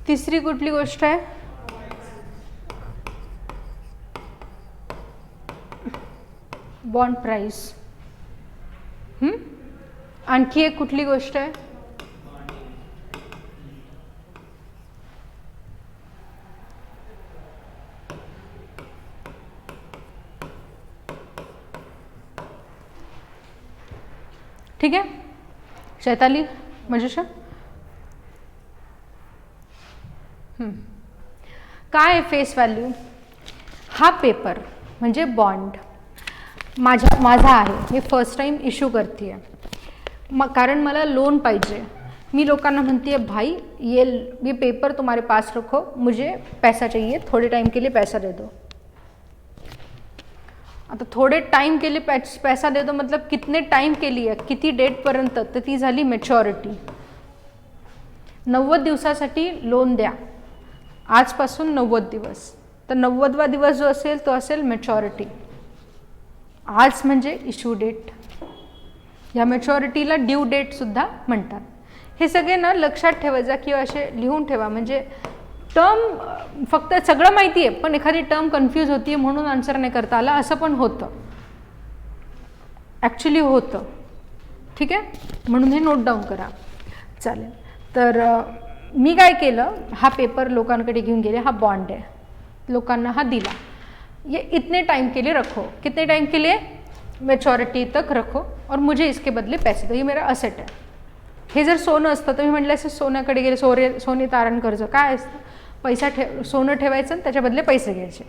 [SPEAKER 1] तिसरी कुठली गोष्ट आहे? Bond price. आणखी एक कुठली गोष्ट आहे? ठीक आहे. शैताली, मजुषा, काय आहे फेस व्हॅल्यू? हा पेपर म्हणजे बॉन्ड माझा आहे. मी फर्स्ट टाइम इश्यू करते आहे कारण मला लोन पाहिजे. मी लोकांना म्हणते भाई ये पेपर तुम्हारे पास रखो, मुझे पैसा चाहिए, थोड़े टाइम के लिए पैसा दे दो. आता थोडे टाइम के लिए पैसा दे दो मतलब कितने टाइम के लिए? किती डेटपर्यंत? तर ती झाली मॅच्युरिटी. 90 दिवसासाठी लोन द्या. आजपासून 90 दिवस. तर 90वा दिवस जो असेल तो असेल मॅच्युरिटी. आज म्हणजे इश्यू डेट. या मॅच्युरिटीला ड्यू डेट सुद्धा म्हणतात. हे सगळे ना लक्षात ठेवायचा किंवा असे लिहून ठेवा. म्हणजे टर्म फक्त सगळं माहिती आहे पण एखादी टर्म कन्फ्यूज होती म्हणून आन्सर नाही करता आला असं पण होतं. ॲक्च्युली होतं. ठीक आहे. म्हणून हे नोट डाऊन करा. चालेल. तर मी काय केलं? हा पेपर लोकांकडे घेऊन गेले. हा बॉन्ड आहे, लोकांना हा दिला. ये इतने टाइम के लिए रखो. कितने टाइम के लिए? मैच्योरिटी तक रखो और मुझे इसके बदले पैसे दो. ये मेरा असेट आहे. हे जर सोनं असतं तर मी म्हटलं असं सोन्याकडे गेले, सोने तारण कर्ज काय असतं? पैसा सोनं ठेवायचं आणि त्याच्या बदले पैसे घ्यायचे.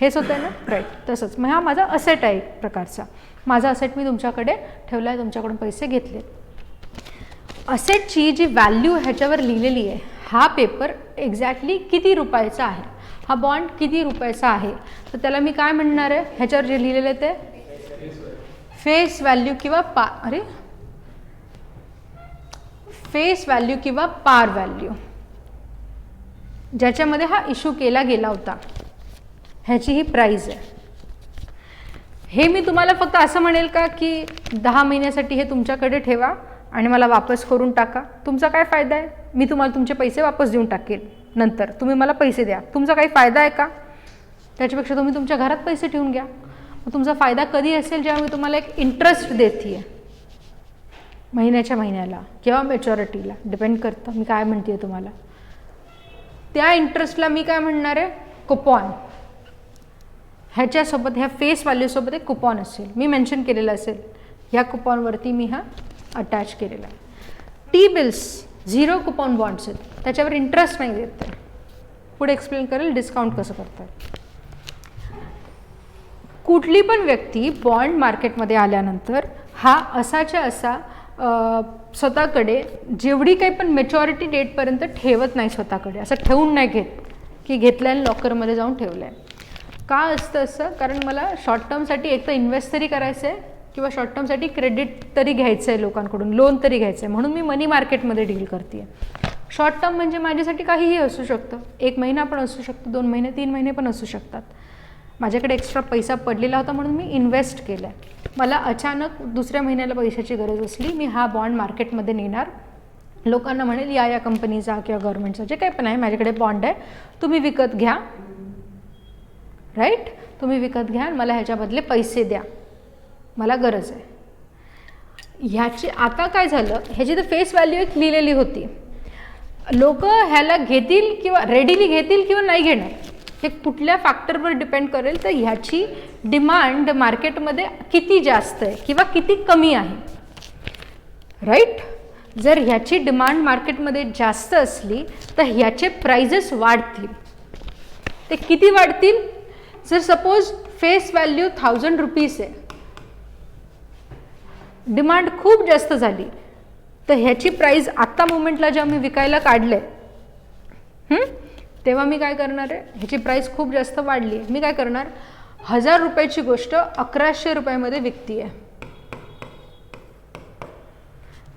[SPEAKER 1] हेच होतं ना. राईट. तसंच मग हा माझा असेट आहे एक प्रकारचा. माझा असेट मी तुमच्याकडे ठेवला आहे, तुमच्याकडून पैसे घेतले. असेटची जी व्हॅल्यू ह्याच्यावर लिहिलेली आहे, हा पेपर एक्झॅक्टली किती रुपयाचा आहे, हा बॉन्ड किती रुपयाचा आहे, तर त्याला मी काय म्हणणार आहे? ह्याच्यावर जे लिहिलेलं आहे ते फेस व्हॅल्यू किंवा फेस व्हॅल्यू किंवा पार व्हॅल्यू ज्याच्यामध्ये हा इश्यू केला गेला होता ह्याची ही प्राइस आहे. हे मी तुम्हाला फक्त असं म्हणेल का की 10 महिन्यासाठी हे तुमच्याकडे ठेवा आणि मला वापस करून टाका, तुमचा काय फायदा आहे? मी तुम्हाला तुमचे पैसे वापस देऊन टाकेल, नंतर तुम्ही मला पैसे द्या, तुमचा काही फायदा आहे का? त्याच्यापेक्षा तुम्ही तुमच्या घरात पैसे ठेवून घ्या. मग तुमचा फायदा कधी असेल जेव्हा मी तुम्हाला एक इंटरेस्ट देते महिन्याच्या महिन्याला किंवा मॅच्युरिटीला, डिपेंड करतं मी काय म्हणते तुम्हाला. त्या इंटरेस्टला मी काय म्हणणार आहे? कुपॉन. ह्याच्यासोबत ह्या फेस व्हॅल्यूसोबत एक कुपॉन असेल, मी मेन्शन केलेलं असेल, ह्या कुपॉनवरती मी हा अटॅच केलेला आहे. टी बिल्स 0 कुपॉन बॉन्ड्स आहेत, त्याच्यावर इंटरेस्ट नाही देत. पुढे एक्सप्लेन करेल डिस्काउंट कसं करतात. कुठली पण व्यक्ती बॉन्ड मार्केटमध्ये आल्यानंतर हा असाच्या असा स्वतःकडे जेवढी काही पण मॅच्युरिटी डेटपर्यंत ठेवत नाही, स्वतःकडे असं ठेवून नाही घेत की घेतल्या लॉकरमध्ये जाऊन ठेवलं आहे. का असतं असं? कारण मला शॉर्ट टर्मसाठी एक तर इन्व्हेस्ट तरी करायचं आहे किंवा शॉर्ट टर्मसाठी क्रेडिट तरी घ्यायचं आहे, लोकांकडून लोन तरी घ्यायचं आहे, म्हणून मी मनी मार्केटमध्ये डील करते आहे. शॉर्ट टर्म म्हणजे माझ्यासाठी काहीही असू शकतं, 1 महिना पण असू शकतो, 2 महिने 3 महिने पण असू शकतात. माझ्याकडे एक्स्ट्रा पैसा पडलेला होता म्हणून मी इन्व्हेस्ट केला आहे. मला अचानक दुसऱ्या महिन्याला पैशाची गरज असली, मी हा बॉन्ड मार्केटमध्ये नेणार, लोकांना म्हणेल या कंपनीचा किंवा गव्हर्नमेंटचा जे काही पण आहे माझ्याकडे बॉन्ड आहे, तुम्ही विकत घ्या, राईट, तुम्ही विकत घ्या, मला ह्याच्या बदले पैसे द्या, मला गरज आहे. ह्याची आता काय झालं, ह्याची तर फेस व्हॅल्यू एक लिहिलेली होती. लोक ह्याला घेतील किंवा रेडीली घेतील किंवा नाही घेणार, हे कुठल्या फॅक्टरवर डिपेंड करेल. तर ह्याची डिमांड मार्केटमध्ये किती जास्त आहे किंवा किती कमी आहे, राईट. जर ह्याची डिमांड मार्केटमध्ये जास्त असली तर ह्याचे प्राइजेस वाढतील. ते किती वाढतील? जर सपोज फेस व्हॅल्यू 1000 रुपीज आहे, डिमांड खूप जास्त झाली, तर ह्याची प्राइस आत्ता मोमेंटला जेव्हा मी विकायला काढले तेव्हा मी काय करणार आहे, ह्याची प्राइस खूप जास्त वाढली आहे, मी काय करणार, 1000 रुपयाची गोष्ट 1100 रुपयामध्ये विकती आहे.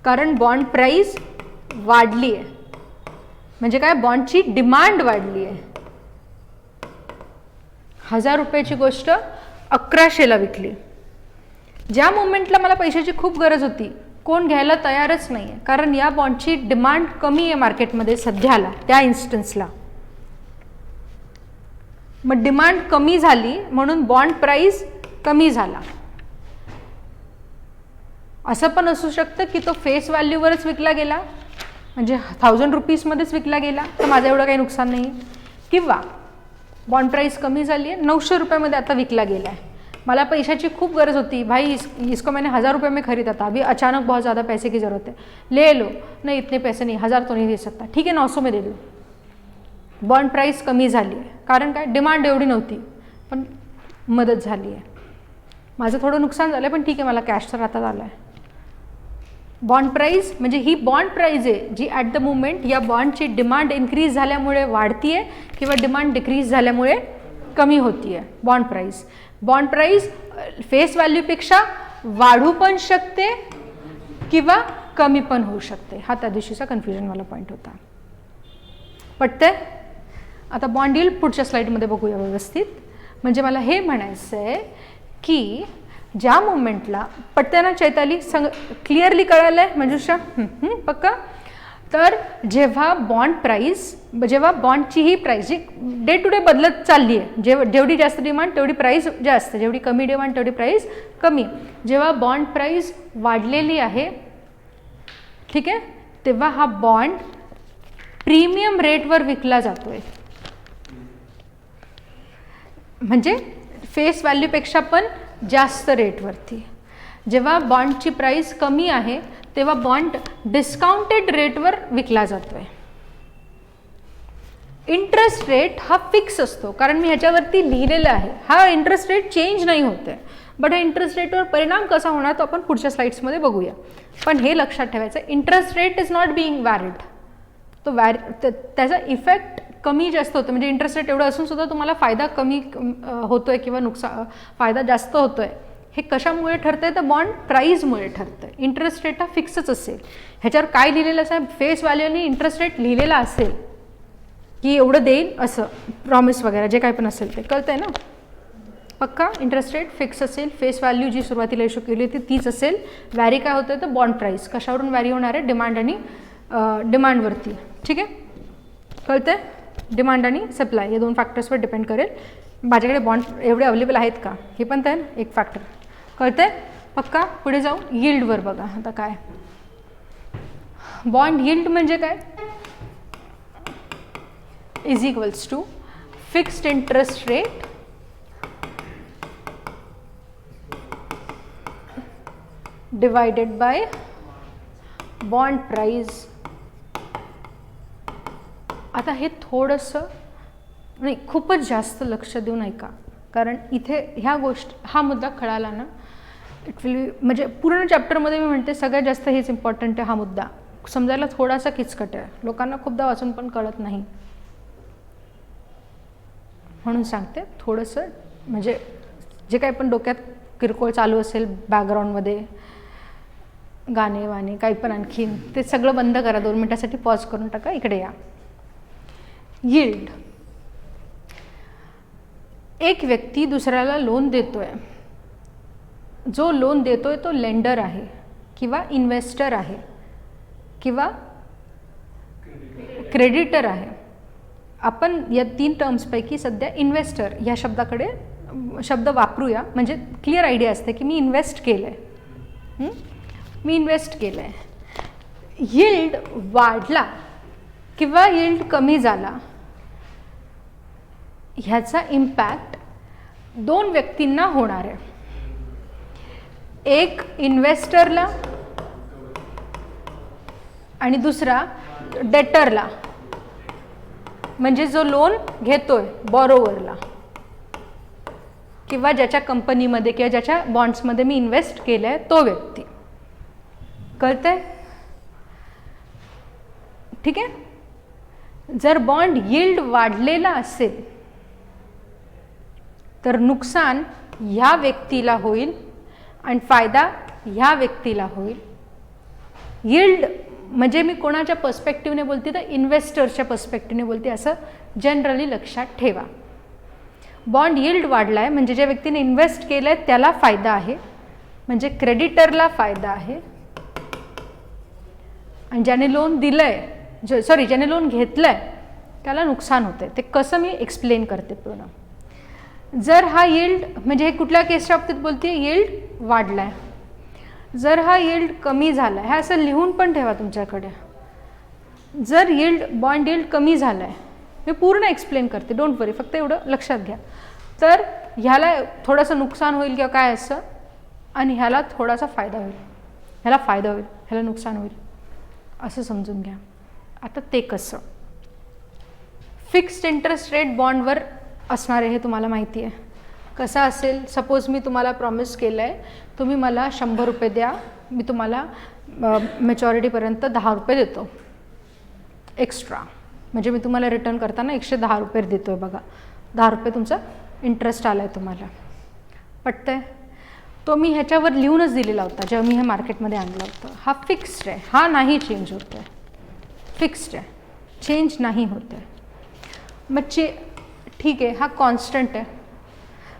[SPEAKER 1] कारण बॉन्ड प्राइस वाढली आहे, म्हणजे काय, बॉन्डची डिमांड वाढली आहे. 1000 रुपयाची गोष्ट 1100ला विकली. ज्या मोमेंटला मला पैशाची खूप गरज होती, कोण घ्यायला तयारच नाही आहे, कारण या बॉन्डची डिमांड कमी आहे मार्केटमध्ये सध्याला, त्या इन्स्टन्सला. मग डिमांड कमी झाली म्हणून बॉन्ड प्राइस कमी झाला. असं पण असू शकतं की तो फेस व्हॅल्यूवरच विकला गेला, म्हणजे 1000 रुपीजमध्येच विकला गेला, तर माझं एवढं काही नुकसान नाही. किंवा बॉन्ड प्राइस कमी झाली आहे, 900 रुपयामध्ये आता विकला गेला आहे, मला पैशाची खूप गरज होती, भाई इसको मैंने 1000 रुपये में खरीदा था, अभी अचानक बहुत ज़्यादा पैसे की ज़रूरत है, ले लो. नहीं, इतने पैसे नहीं, 1000 तो नहीं दे सकता, ठीक है 900 में दे दो. बॉन्ड प्राइस कमी झाली आहे, कारण काय, डिमांड एवढी नव्हती पण मदत झाली आहे. माझं थोडं नुकसान झालं पण ठीक आहे, मला कॅश तर आता आला आहे. बॉन्ड प्राइस म्हणजे ही बॉन्ड प्राइस आहे जी ॲट द मुमेंट या बॉन्डची डिमांड इन्क्रीज झाल्यामुळे वाढती आहे किंवा डिमांड डिक्रीज झाल्यामुळे कमी होती आहे. बॉन्ड प्राइस फेस व्हॅल्यूपेक्षा वाढू पण शकते किंवा कमी पण होऊ शकते. हा त्या दिवशीचा कन्फ्युजनवाला पॉईंट होता. पटते? आता बॉन्ड यील्ड पुढच्या स्लाईडमध्ये बघूया व्यवस्थित. म्हणजे मला हे म्हणायचं आहे की ज्या मोमेंटला, पटते ना चैताली, क्लिअरली कळालं आहे मंजुषा? पक्का? तर जेव्हा बॉन्डची ही प्राइस जी डे टू डे बदलत चालली आहे, जेवढी जास्त डिमांड तेवढी प्राइस जास्त, जेवढी कमी डिमांड तेवढी प्राइस कमी, जेव्हा बॉन्ड प्राइस वाढलेली आहे, ठीक आहे, तेव्हा हा बॉन्ड प्रीमियम रेटवर विकला जातोय. म्हणजे फेस व्हॅल्यूपेक्षा पण जास्त रेटवरती. जेव्हा बॉन्डची प्राइस कमी आहे तेव्हा बॉन्ड डिस्काउंटेड रेटवर विकला जातोय. इंटरेस्ट रेट हा फिक्स असतो, कारण मी ह्याच्यावरती लिहिलेलं आहे. हा इंटरेस्ट रेट चेंज नाही होते, बट हा इंटरेस्ट रेटवर परिणाम कसा होणार तो आपण पुढच्या स्लाइड्समध्ये बघूया. पण हे लक्षात ठेवायचं, interest rate is not being varied. तो त्याचा इफेक्ट कमी जास्त होतो. म्हणजे इंटरेस्ट रेट एवढं असून सुद्धा तुम्हाला फायदा कमी होतोय किंवा फायदा जास्त होतोय हे कशामुळे ठरतंय तर बॉन्ड प्राईजमुळे ठरतंय. इंटरेस्ट रेट हा फिक्सच असेल. ह्याच्यावर काय लिहिलेलं असेल, फेस व्हॅल्यूने इंटरेस्ट रेट लिहिलेला असेल की एवढं देईल असं प्रॉमिस वगैरे जे काय पण असेल ते कळतंय ना. पक्का इंटरेस्ट रेट फिक्स असेल, फेस व्हॅल्यू जी सुरुवातीला इश्यू केली होती तीच असेल. वॅरी काय होतं तर बॉन्ड प्राईस कशावरून वॅरी होणार आहे, डिमांड आणि डिमांडवरती. ठीक आहे, कळतंय. डिमांड आणि सप्लाय या 2 फॅक्टर्सवर डिपेंड करेल. माझ्याकडे बॉन्ड एवढे अवेलेबल आहेत का हे पण तर एक फॅक्टर. कळतंय पक्का. पुढे जाऊ यील्डवर बघा आता काय. बॉन्ड यील्ड म्हणजे काय, is equals to fixed interest rate divided by bond price. आता हे थोडंसं नाही, खूपच जास्त लक्ष देऊन ऐका, कारण इथे ह्या गोष्ट हा मुद्दा कळाला ना इट विल म्हणजे पूर्ण चॅप्टरमध्ये मी म्हणते सगळ्यात जास्त हेच इम्पॉर्टंट आहे. हा मुद्दा समजायला थोडासा किचकट आहे, लोकांना खूपदा वाचून पण कळत नाही, म्हणून सांगते. थोडंसं म्हणजे जे काही पण डोक्यात किरकोळ चालू असेल बॅकग्राऊंडमध्ये, गाणे वाणे काही पण आणखीन, ते सगळं बंद करा. 2 मिनटासाठी पॉज करून टाका. इकडे या. यील्ड, एक व्यक्ती दुसऱ्याला लोन देतोय. जो लोन देतोय तो लेंडर आहे किंवा इन्व्हेस्टर आहे किंवा क्रेडिटर आहे. आपण या 3 टर्म्सपैकी सध्या इन्व्हेस्टर या शब्दाकडे शब्द वापरूया, म्हणजे क्लिअर आयडिया असते की मी इन्व्हेस्ट केलं आहे. मी इन्व्हेस्ट केलं आहे. यील्ड वाढला किंवा यील्ड कमी झाला ह्याचा इम्पॅक्ट 2 व्यक्तींना होणार आहे. एक इन्व्हेस्टरला आणि दुसरा डेटरला, म्हणजे जो लोन घेतोय बॉरोवरला किंवा ज्याच्या कंपनीमध्ये किंवा ज्याच्या बॉन्ड्समध्ये मी इन्व्हेस्ट केलं आहे तो व्यक्ती. कळतंय. ठीक आहे. जर बॉन्ड यील्ड वाढलेला असेल तर नुकसान ह्या व्यक्तीला होईल आणि फायदा ह्या व्यक्तीला होईल. यील्ड म्हणजे मी कोणाच्या पर्स्पेक्टिव्हने बोलते तर इन्व्हेस्टरच्या पर्स्पेक्टिव्हने बोलते, असं जनरली लक्षात ठेवा. बॉन्ड यील्ड वाढला आहे म्हणजे ज्या व्यक्तीने इन्व्हेस्ट केलं आहे त्याला फायदा आहे, म्हणजे क्रेडिटरला फायदा आहे, आणि ज्याने लोन दिलं आहे ज्याने लोन घेतलं आहे त्याला नुकसान होतं आहे. ते कसं मी एक्सप्लेन करते पूर्ण. जर हा यील्ड म्हणजे हे कुठल्या केसच्या बाबतीत बोलते, यील्ड वाढला आहे. जर हा यील्ड कमी झाला आहे, हे असं लिहून पण ठेवा तुमच्याकडे. जर यील्ड बॉन्ड यील्ड कमी झाला आहे, मी पूर्ण एक्सप्लेन करते, डोंट वरी, फक्त एवढं लक्षात घ्या. तर ह्याला थोडंसं नुकसान होईल किंवा काय असं, आणि ह्याला थोडासा फायदा होईल, ह्याला फायदा होईल, ह्याला नुकसान होईल, असं समजून घ्या. आता ते कसं. फिक्स्ड इंटरेस्ट रेट बॉन्डवर असणार आहे हे तुम्हाला माहिती आहे. कसं असेल, सपोज मी तुम्हाला प्रॉमिस केलं आहे तुम्ही मला 100 रुपये द्या, मी तुम्हाला मॅच्युरिटीपर्यंत 10 रुपये देतो एक्स्ट्रा, म्हणजे मी तुम्हाला रिटर्न करताना 110 रुपये देतो आहे. बघा 10 रुपये तुमचा इंटरेस्ट आला आहे तुम्हाला. पटतंय. तो मी ह्याच्यावर लिहूनच दिलेला होता जेव्हा मी हे मार्केटमध्ये आणलं होतं. हा फिक्स्ड आहे, हा नाही चेंज होत आहे. फिक्स्ड आहे, चेंज नाही होत आहे. मग ठीक आहे, हा कॉन्स्टंट आहे.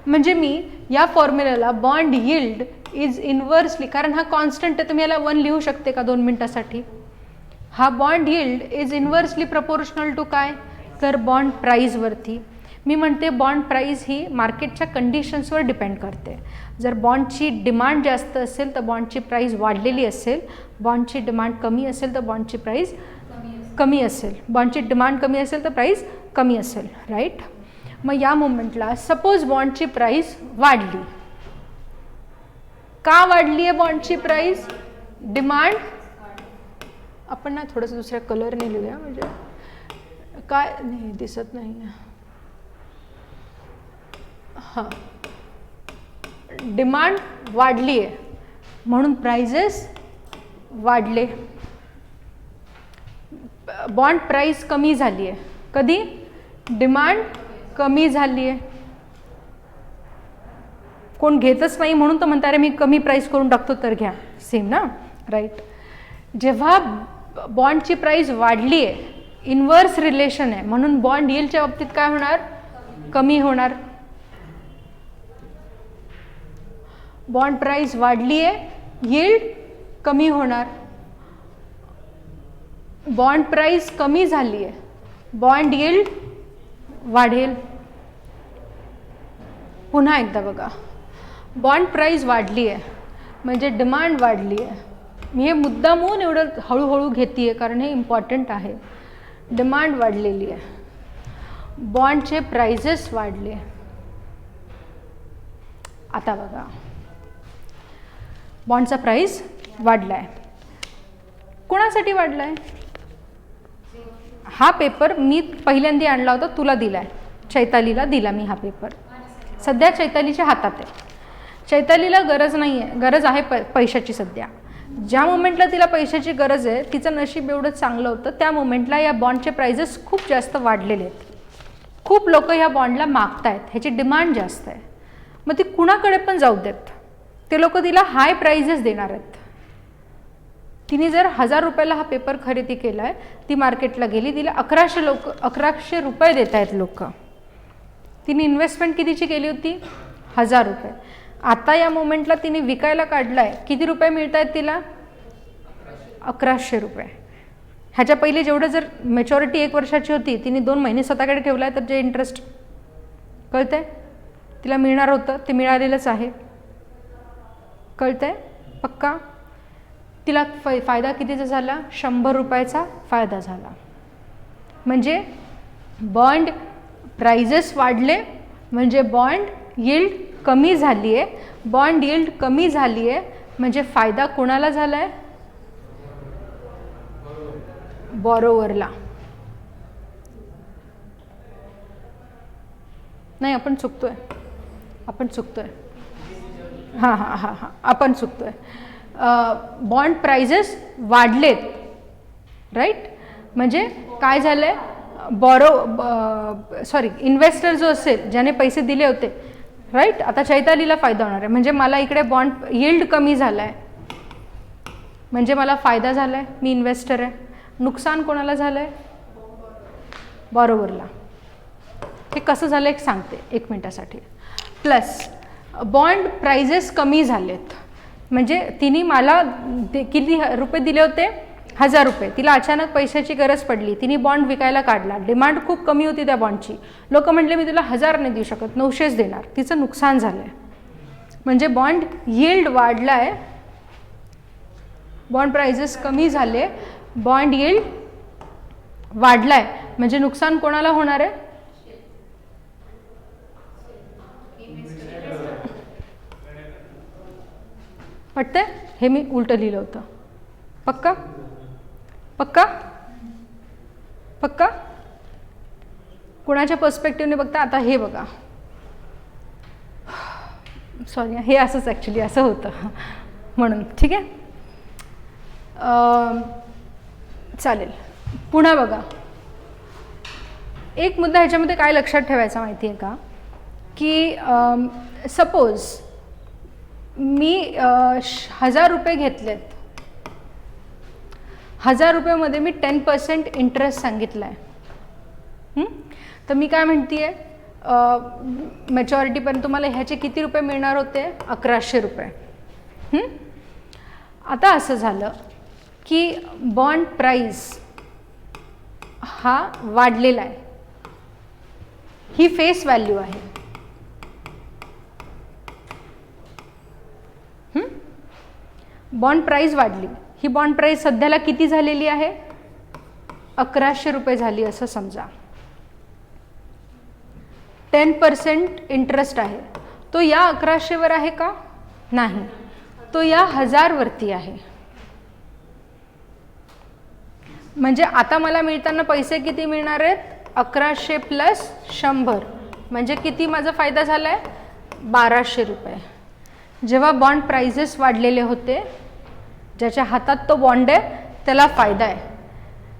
[SPEAKER 1] म्हणजे मी या फॉर्म्युल्याला बॉन्ड यील्ड इज इन्व्हर्सली, कारण हा कॉन्स्टंट आहे, तुम्ही याला 1 लिहू शकते का 2 मिनटासाठी. हा bond yield is inversely proportional to काय, तर बॉन्ड प्राईजवरती. मी म्हणते बॉन्ड प्राईज ही मार्केटच्या कंडिशन्सवर डिपेंड करते. जर बॉन्डची डिमांड जास्त असेल तर बॉन्डची प्राईज वाढलेली असेल, बॉन्डची डिमांड कमी असेल तर बॉन्डची प्राईज कमी असेल, बॉन्डची डिमांड कमी असेल तर प्राईज कमी असेल. राईट. मग या मोमेंटला सपोज बॉन्डची प्राईस वाढली. का वाढली आहे बॉन्डची प्राईस, डिमांड. आपण ना थोडंसं दुसऱ्या कलरने लिहूया, म्हणजे काय नाही दिसत नाही. हां, डिमांड वाढली आहे म्हणून प्राइजेस वाढले. बॉन्ड प्राइस कमी झाली आहे. कधी, डिमांड कमी झाली आहे. कोण घेतच नाही म्हणून तर म्हणता अरे मी कमी प्राईस करून टाकतो तर घ्या, सेम ना, राईट. जेव्हा बॉन्डची प्राईस वाढली आहे, इन्व्हर्स रिलेशन आहे, म्हणून बॉन्ड यील्डच्या बाबतीत काय होणार, कमी होणार. बॉन्ड प्राईस वाढली आहे, यील्ड कमी होणार. बॉन्ड प्राईस कमी झाली आहे, बॉन्ड यील्ड वाढेल. पुन्हा एकदा बघा, बॉन्ड प्राईस वाढली आहे म्हणजे डिमांड वाढली आहे. मी हे मुद्दामून एवढं हळूहळू घेते आहे कारण हे इम्पॉर्टंट आहे. डिमांड वाढलेली आहे, बॉन्डचे प्राइजेस वाढले. आता बघा, बॉन्डचा प्राइस वाढलाय, कोणासाठी वाढलाय? हा पेपर मी पहिल्यांदा आणला होता, तुला दिलाय, चैतालीला दिला मी हा पेपर. सध्या चैतालीच्या हातात आहे. चैतालीला गरज नाही आहे, गरज आहे पैशाची. सध्या ज्या मोमेंटला तिला पैशाची गरज आहे, तिचं नशीब एवढं चांगलं होतं, त्या मोमेंटला या बॉन्डचे प्राइजेस खूप जास्त वाढलेले आहेत. खूप लोक ह्या बॉन्डला मागतायत, ह्याची डिमांड जास्त आहे. मग ती कुणाकडे पण जाऊ देत, ते लोक तिला हाय प्राइजेस देणार आहेत. तिने जर 1000 रुपयाला हा पेपर खरेदी केला आहे, ती मार्केटला गेली, तिला 1100 रुपये देत आहेत लोक. तिने इन्व्हेस्टमेंट कितीची केली होती? 1000 रुपये. आता या मोमेंटला तिने विकायला काढला आहे, किती रुपये मिळत आहेत तिला? 1100 रुपये. ह्याच्या पहिले जेवढं जर मॅच्युरिटी 1 वर्षाची होती, तिने 2 महिने स्वतःकडे ठेवला आहे, तर जे इंटरेस्ट कळतंय तिला मिळणार होतं ते मिळालेलंच आहे. कळतंय पक्का? तिला फायदा कितीचा झाला? 100 रुपयाचा फायदा झाला. म्हणजे बॉन्ड प्राइजेस वाढले म्हणजे बॉन्ड यील्ड कमी झाली आहे. बॉन्ड यील्ड कमी झाली आहे म्हणजे फायदा कोणाला झाला आहे? बॉरोवरला. नाही, आपण चुकतोय, आपण चुकतोय. हां हां हां हां आपण चुकतोय. बॉन्ड प्राइजेस वाढलेत, राईट. म्हणजे काय झालं आहे? इन्व्हेस्टर जो असेल, ज्याने पैसे दिले होते, राईट, आता चैतालीला फायदा होणार आहे. म्हणजे मला इकडे बॉन्ड यील्ड कमी झाला आहे म्हणजे मला फायदा झाला आहे, मी इन्व्हेस्टर आहे. नुकसान कोणाला झालं आहे? बॉरोवरला. हे कसं झालं एक सांगते 1 मिनिटासाठी. प्लस बॉन्ड प्राइजेस कमी झालेत म्हणजे तिने मला किती रुपये दिले होते? 1000 रुपये. तिला अचानक पैशाची गरज पडली, तिने बॉन्ड विकायला काढला. डिमांड खूप कमी होती त्या बॉन्डची. लोक म्हटले मी तुला 1000 नाही देऊ शकत, 900च देणार. तिचं नुकसान झालं आहे. म्हणजे बॉन्ड यील्ड वाढला आहे, बॉन्ड प्राइजेस कमी झाले, बॉन्ड यील्ड वाढला आहे म्हणजे नुकसान कोणाला होणार आहे? पटतंय? हे मी उलटं लिहिलं होतं. पक्का? पक्का? पक्का? कोणाच्या पर्स्पेक्टिव्हने बघता? आता हे बघा, सॉरी, हे असंच ॲक्च्युली असं होतं म्हणून. ठीक आहे, चालेल. पुन्हा बघा, एक मुद्दा ह्याच्यामध्ये काय लक्षात ठेवायचा माहिती आहे का, की सपोज मी 1000 रुपये घेतलेत, 1000 रुपयामध्ये मी 10% इंटरेस्ट सांगितला आहे. तर मी काय म्हणते आहे, मॅच्युरिटीपर्यंत तुम्हाला ह्याचे किती रुपये मिळणार होते? 1100 रुपये. आता असं झालं की बॉन्ड प्राइस हा वाढलेला आहे, ही फेस व्हॅल्यू आहे. बॉन्ड प्राइस वाढली, ही बॉन्ड प्राइस सध्याला किती झालेली आहे? 1100 रुपये झाली असं समजा. 10% इंटरेस्ट आहे, तो या 1100 वर आहे का? नाही, तो या 1000 वरती आहे. म्हणजे आता मला मिळताना पैसे किती मिळणार आहेत? 1100 प्लस 100 म्हणजे किती माझा फायदा झाला आहे? 1200 रुपये. जेव्हा बॉन्ड प्राइजेस वाढलेले होते, ज्याच्या हातात तो बॉन्ड आहे त्याला फायदा आहे,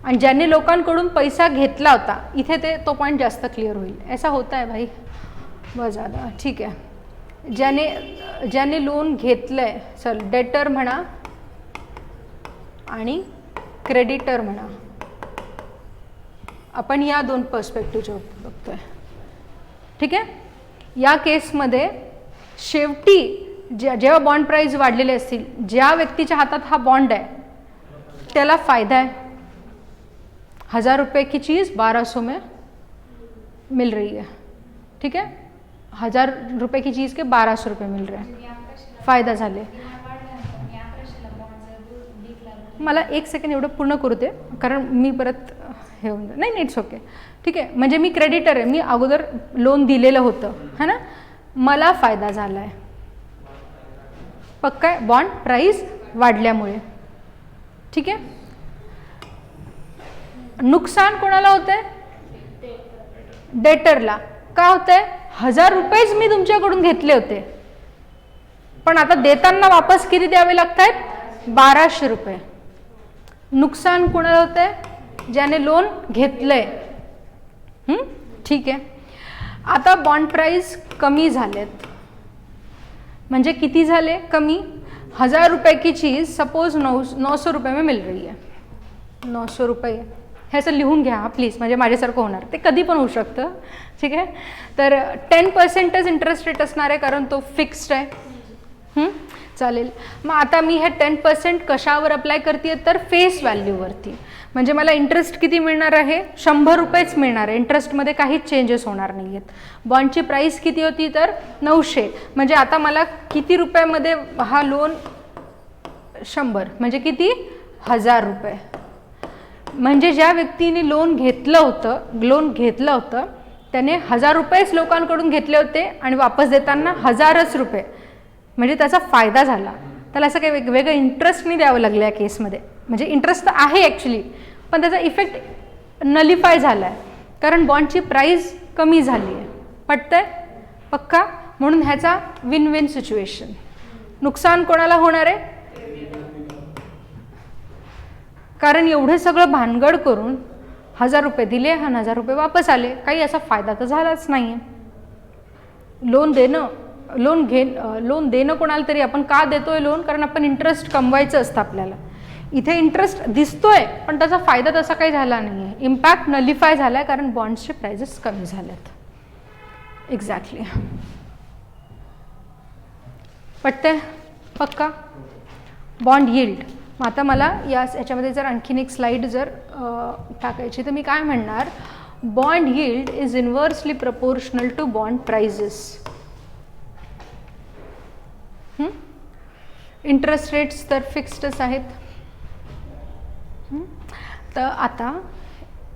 [SPEAKER 1] आणि ज्यांनी लोकांकडून पैसा घेतला होता, इथे तो पॉइंट जास्त क्लिअर होईल. ऐसा होता है भाई, बहुत ज़्यादा. ठीक है, ज्याने लोन घेतलंय, चल डेटर म्हणा आणि क्रेडिटर म्हणा, आपण या दोन पर्स्पेक्टिव्ह बघतोय. ठीक आहे. या केसमध्ये शेवटी जेव्हा बॉन्ड प्राइस वाढलेले असतील, ज्या व्यक्तीच्या हातात हा बॉन्ड आहे त्याला फायदा आहे. 1000 रुपये की चीज़ 1200 में मिल रही है. ठीक है, 1000 रुपये की चीज़ के 1200 रुपये मिल रहे हैं, फायदा झाले. मला 1 सेकंड एवढं पूर्ण करू दे, कारण मी परत हे होऊन नाही नाही इट्स ओके. ठीक आहे, म्हणजे मी क्रेडिटर आहे, मी अगोदर लोन दिलेलं होतं है ना, मला फायदा झाला आहे पक्का बॉन्ड प्राइस वाढल्यामुळे. ठीक आहे. नुकसान कोणाला होतंय? डेटरला. का होतंय? 1000 रुपयेच मी तुमच्याकडून घेतले होते, पण आता देताना वापस किती द्यावे लागत आहेत? 1200 रुपये. नुकसान कोणाला होतंय? ज्याने लोन घेतलंय. ठीक आहे. आता बॉन्ड प्राइस कमी झालेत, म्हणजे किती झाले कमी? 1000 रुपये की चीज़ सपोज 900 रुपये में मिल रही है. 900 रुपये हे असं लिहून घ्या प्लीज, म्हणजे माझ्यासारखं होणार. ते कधी पण होऊ शकतं. ठीक आहे. तर 10%च इंटरेस्ट रेट असणार आहे, कारण तो फिक्स्ड आहे. चालेल. मग आता मी हे 10% कशावर अप्लाय करते? तर फेस व्हॅल्यूवरती. म्हणजे मला इंटरेस्ट किती मिळणार आहे? 100 रुपयेच मिळणार आहे. इंटरेस्टमध्ये काहीच चेंजेस होणार नाही आहेत. बॉन्डची प्राईस किती होती? तर 900. म्हणजे आता मला किती रुपयामध्ये हा लोन? 100 म्हणजे किती? 1000 रुपये. म्हणजे ज्या व्यक्तीने लोन घेतलं होतं त्याने 1000 रुपयेच लोकांकडून घेतले होते आणि वापस देताना 1000च रुपये, म्हणजे त्याचा फायदा झाला. त्याला असं काही वेगवेगळं इंटरेस्ट नाही द्यावं लागलं या केसमध्ये. म्हणजे इंटरेस्ट तर आहे ॲक्च्युली, पण त्याचा इफेक्ट नलिफाय झाला आहे, कारण बॉन्डची प्राईस कमी झाली आहे. पटतंय? पक्का? म्हणून ह्याचा विन विन सिच्युएशन. नुकसान कोणाला होणार आहे? कारण एवढं सगळं भानगड करून 1000 रुपये दिले आणि 1000 रुपये वापस आले, काही असा फायदा तर झालाच नाही आहे. लोन देणं कोणाला तरी आपण का देतोय लोन? कारण आपण इंटरेस्ट कमवायचं असतं आपल्याला. इथे इंटरेस्ट दिसतोय पण त्याचा फायदा तसा काही झाला नाही आहे. इम्पॅक्ट नलिफाय झाला आहे, कारण बॉन्ड्सचे प्राइजेस कमी झालेत. एक्झॅक्टली. पटतंय? पक्का? Bond yield. मग आता मला याच्यामध्ये जर आणखीन एक स्लाइड जर टाकायची तर मी काय म्हणणार? Bond yield is inversely proportional to bond prices. Interest rates तर फिक्स्डच आहेत. तर आता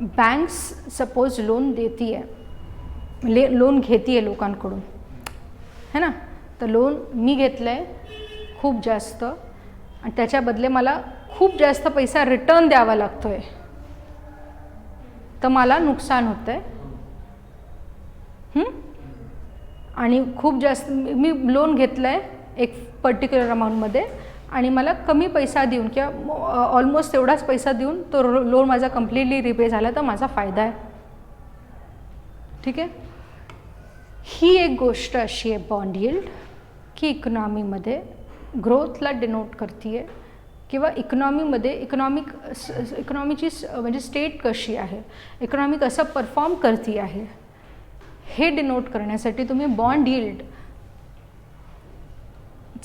[SPEAKER 1] बँक्स सपोज लोन देतीये, लोन घेतीये लोकांकडून है ना. तर लोन मी घेतलं आहे खूप जास्त आणि त्याच्या बदले मला खूप जास्त पैसा रिटर्न द्यावा लागतोय, तर मला नुकसान होतंय. आणि खूप जास्त मी लोन घेतलं आहे एक पर्टिक्युलर अमाऊंटमध्ये आणि मला कमी पैसा देऊन किंवा ऑलमोस्ट तेवढाच पैसा देऊन तो लोन माझा कम्प्लिटली रिपे झाला, तर माझा फायदा आहे. ठीक आहे. ही एक गोष्ट अशी आहे बॉन्ड यील्ड की इकॉनॉमीमध्ये ग्रोथला डिनोट करते किंवा इकॉनॉमीमध्ये इकॉनॉमीची म्हणजे स्टेट कशी आहे, इकॉनॉमी कसं परफॉर्म करते आहे हे डिनोट करण्यासाठी तुम्ही बॉन्ड यील्डचा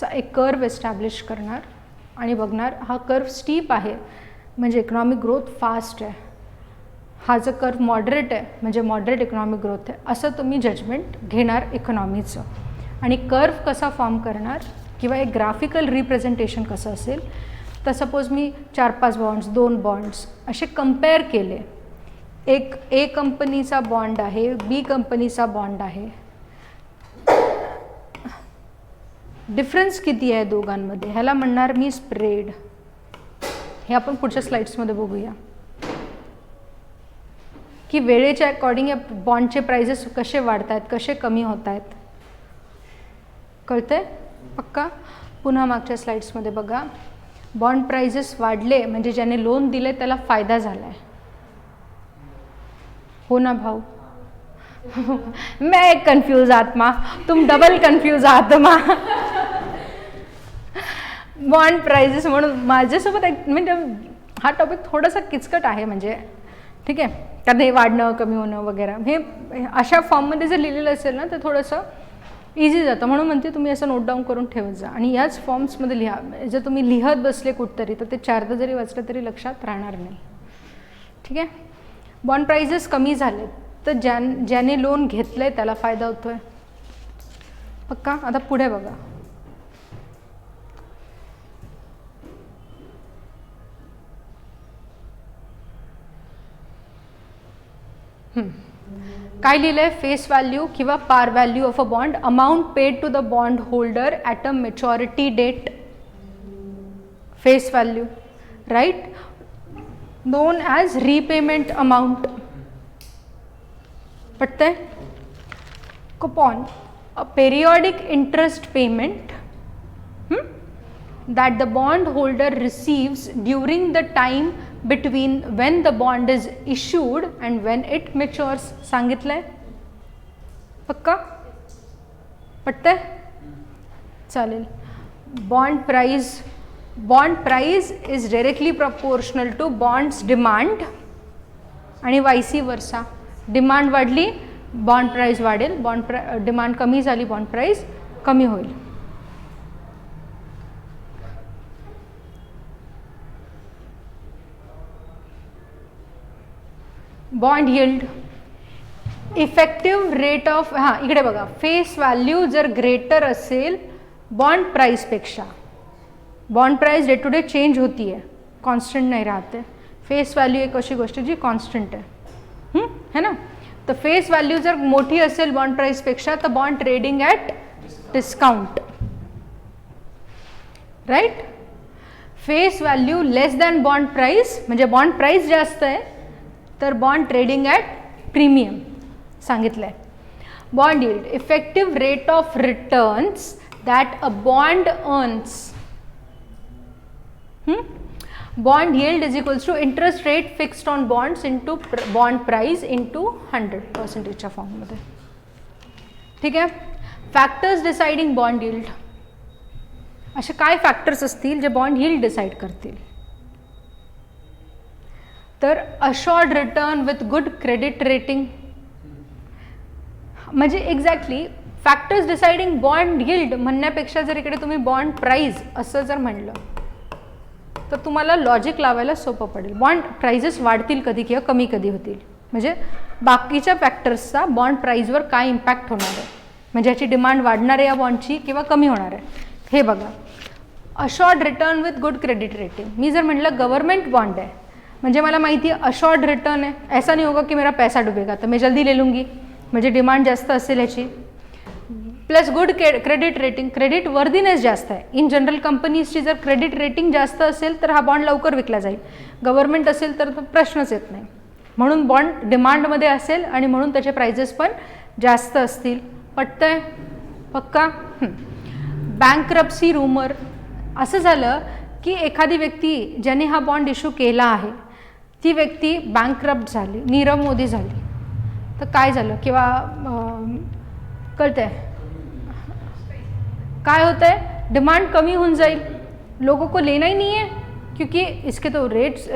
[SPEAKER 1] एक कर्व एस्टॅब्लिश करणार आणि बघणार हा कर्व स्टीप आहे म्हणजे इकॉनॉमिक ग्रोथ फास्ट आहे, हा जर कर्व मॉडरेट आहे म्हणजे मॉडरेट इकॉनॉमिक ग्रोथ आहे, असं तुम्ही जजमेंट घेणार इकॉनॉमीचं. आणि कर्व कसा फॉर्म करणार किंवा एक ग्राफिकल रिप्रेझेंटेशन कसं असेल, तर सपोज मी 4-5 बॉन्ड्स 2 बॉन्ड्स असे कंपेअर केले. एक ए कंपनीचा बॉन्ड आहे, बी कंपनीचा बॉन्ड आहे, डिफरन्स किती आहे दोघांमध्ये ह्याला म्हणणार मी स्प्रेड. हे आपण पुढच्या स्लाइड्समध्ये बघूया की वेळेच्या अकॉर्डिंग या बॉन्डचे प्राइजेस कसे वाढत आहेत कसे कमी होत आहेत. कळतंय? पक्का? पुन्हा मागच्या स्लाइड्समध्ये बघा. बॉन्ड प्राइजेस वाढले म्हणजे ज्याने लोन दिले त्याला फायदा झाला आहे. हो ना भाऊ? मैं एक कन्फ्यूज आत्मा, तुम डबल कन्फ्यूज आत्मा. बॉन्ड प्राइजेस म्हणून माझ्यासोबत एक म्हणजे हा टॉपिक थोडासा किचकट आहे म्हणजे, ठीक आहे, कारण हे वाढणं कमी होणं वगैरे हे अशा फॉर्ममध्ये जर लिहिलेलं असेल ना तर थोडंसं इझी जातं. म्हणून म्हणते तुम्ही असं नोट डाऊन करून ठेवत जा आणि याच फॉर्म्समध्ये लिहा. जर तुम्ही लिहत बसले कुठतरी तर ते चारदा जरी वाचलं तरी लक्षात राहणार नाही. ठीक आहे. बॉन्ड प्राइजेस कमी झाले तर ज्याने लोन घेतलं आहे त्याला फायदा होतो आहे. पक्का. आता पुढे बघा. काय लिहिलं आहे? फेस व्हॅल्यू किंवा par value of a bond, amount paid to the bond holder at a maturity date. Face value, right, known as repayment amount. पटतंय? Coupon, a periodic interest payment that the bond holder receives during the time between when the bond is issued and when it matures. सांगितलंय? पक्का? पटतंय? चालेल. bond price is directly proportional to bonds demand आणि vice versa. डिमांड वाढली बॉन्ड प्राइस वाढेल, डिमांड कमी झाली बॉन्ड प्राइस कमी होईल. Bond yield, effective rate of, हां इकडे बघा, फेस व्हॅल्यू जर ग्रेटर असेल बॉन्ड प्राइसपेक्षा, bond price day to day change होती आहे, कॉन्स्टंट नाही राहते. फेस व्हॅल्यू एक अशी गोष्ट जी कॉन्स्टंट है ना. तर फेस व्हॅल्यू जर मोठी असेल बॉन्ड प्राइसपेक्षा तर bond trading at discount, right. Face value less than bond price म्हणजे बॉन्ड प्राइस जास्त आहे तर बॉन्ड ट्रेडिंग ॲट प्रीमियम सांगितलं आहे. Bond yield, effective rate of returns that a bond earns. Bond yield is equals to interest rate fixed on bonds into bond price into 100%च्या फॉर्ममध्ये. ठीक आहे. फॅक्टर्स डिसाइडिंग बॉन्ड यील्ड, असे काय फॅक्टर्स असतील जे बॉन्ड यील्ड डिसाइड करतील? तर assured return with good credit rating, म्हणजे exactly factors deciding bond yield म्हणण्यापेक्षा जर इकडे तुम्ही बॉन्ड प्राइस असं जर म्हणलं तर तुम्हाला लॉजिक लावायला सोपं पडेल. बॉन्ड प्राइजेस वाढतील कधी किंवा कमी कधी होतील, म्हणजे बाकीच्या फॅक्टर्सचा बॉन्ड प्राइसवर काय इम्पॅक्ट होणार आहे, म्हणजे याची डिमांड वाढणार आहे या बॉन्डची किंवा कमी होणार आहे. हे बघा, assured return with good credit rating. मी जर म्हटलं गव्हर्नमेंट बॉन्ड आहे म्हणजे मला माहिती आहे अशोर्ड रिटर्न है, ऐसा नहीं होगा कि मेरा पैसा डूबेगा तो मैं जल्दी ले लूँगी, म्हणजे डिमांड जास्त असेल याची. Plus good credit rating, credit worthiness जास्त आहे. इन जनरल कंपनीजची जर क्रेडिट रेटिंग जास्त असेल तर हा बॉन्ड लवकर विकला जाईल. गव्हर्नमेंट असेल तर तो प्रश्नच येत नाही. म्हणून बॉन्ड डिमांडमध्ये असेल आणि म्हणून त्याचे प्राइजेस पण जास्त असतील. पटतंय? पक्का. बँकरप्सी रूमर, असं झालं की एखादी व्यक्ती ज्याने हा बॉन्ड इश्यू केला आहे ती व्यक्ती बँकरप्ट झाली, नीरव मोदी झाली, तर काय झालं किंवा कळतंय काय होतं आहे? डिमांड कमी होऊन जाईल, लोगों को लेना ही नहीं है क्योंकि इसके तो रेट्स,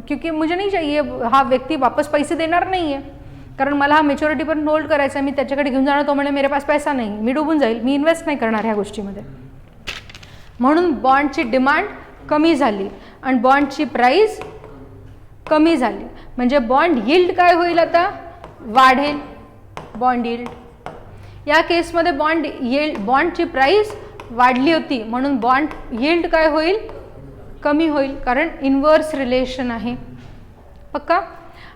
[SPEAKER 1] क्योंकि मुझे नहीं चाहिए, हा व्यक्ती वापस पैसे देणार नाही आहे कारण मला हा मॅच्युरिटी पण होल्ड करायचा आहे, मी त्याच्याकडे घेऊन जाणार, तो म्हणे मेरे पास पैसा नाही, मी डुबून जाईल, मी इन्व्हेस्ट नाही करणार ह्या गोष्टीमध्ये. म्हणून बॉन्डची डिमांड कमी झाली आणि बॉन्डची प्राइस कमी झाली, म्हणजे बॉन्ड यील्ड काय होईल आता? वाढेल. बॉन्ड यील्ड या केसमध्ये बॉन्डची प्राइस वाढली होती म्हणून बॉन्ड यील्ड काय होईल? कमी होईल, कारण इन्व्हर्स रिलेशन आहे. पक्का.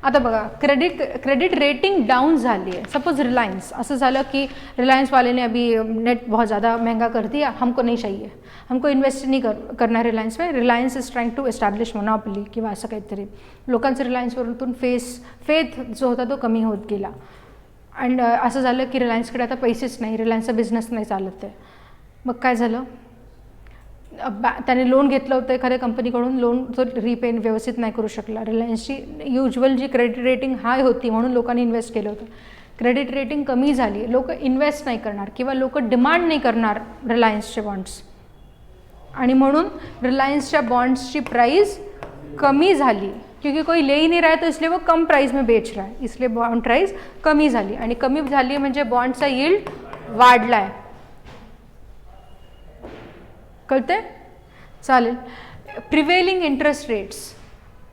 [SPEAKER 1] आता बघा, क्रेडिट रेटिंग डाउन झाली है. सपोज रिलायंस, असं झालं की रिलायंस वाले ने अभी नेट बहुत ज़्यादा महंगा कर दिया, हमको नहीं चाहिए, हमको इन्वेस्ट नहीं करना है रिलायन्स में, Reliance is trying to establish monopoly किंवा असं काहीतरी. लोकांचं रिलायन्सवरून फेथ जो होता तो कमी होत गेला आणि असं झालं की रिलायन्सकडे आता पैसेच नाही, रिलायन्सचा बिझनेस नाही चालत आहे. मग काय झालं? त्याने लोन घेतलं होतं एखाद्या कंपनीकडून, लोन तो रिपे व्यवस्थित नाही करू शकला. रिलायन्सची युज्युअल जी क्रेडिट रेटिंग हाय होती म्हणून लोकांनी इन्व्हेस्ट केलं होतं. क्रेडिट रेटिंग कमी झाली, लोक इन्व्हेस्ट नाही करणार किंवा लोक डिमांड नाही करणार रिलायन्सचे बॉन्ड्स, आणि म्हणून रिलायंसच्या बॉन्ड्सची प्राइस कमी झाली, क्योंकि कोई ले ही नहीं रहा है तो इसलिए वो कम प्राइस में बेच रहा है, इसलिए बॉन्ड प्राइस कमी झाली, आणि कमी झाली म्हणजे बॉन्डचा यील्ड वाढलाय. कळते? चालेल. प्रिवेलिंग इंटरेस्ट रेट्स,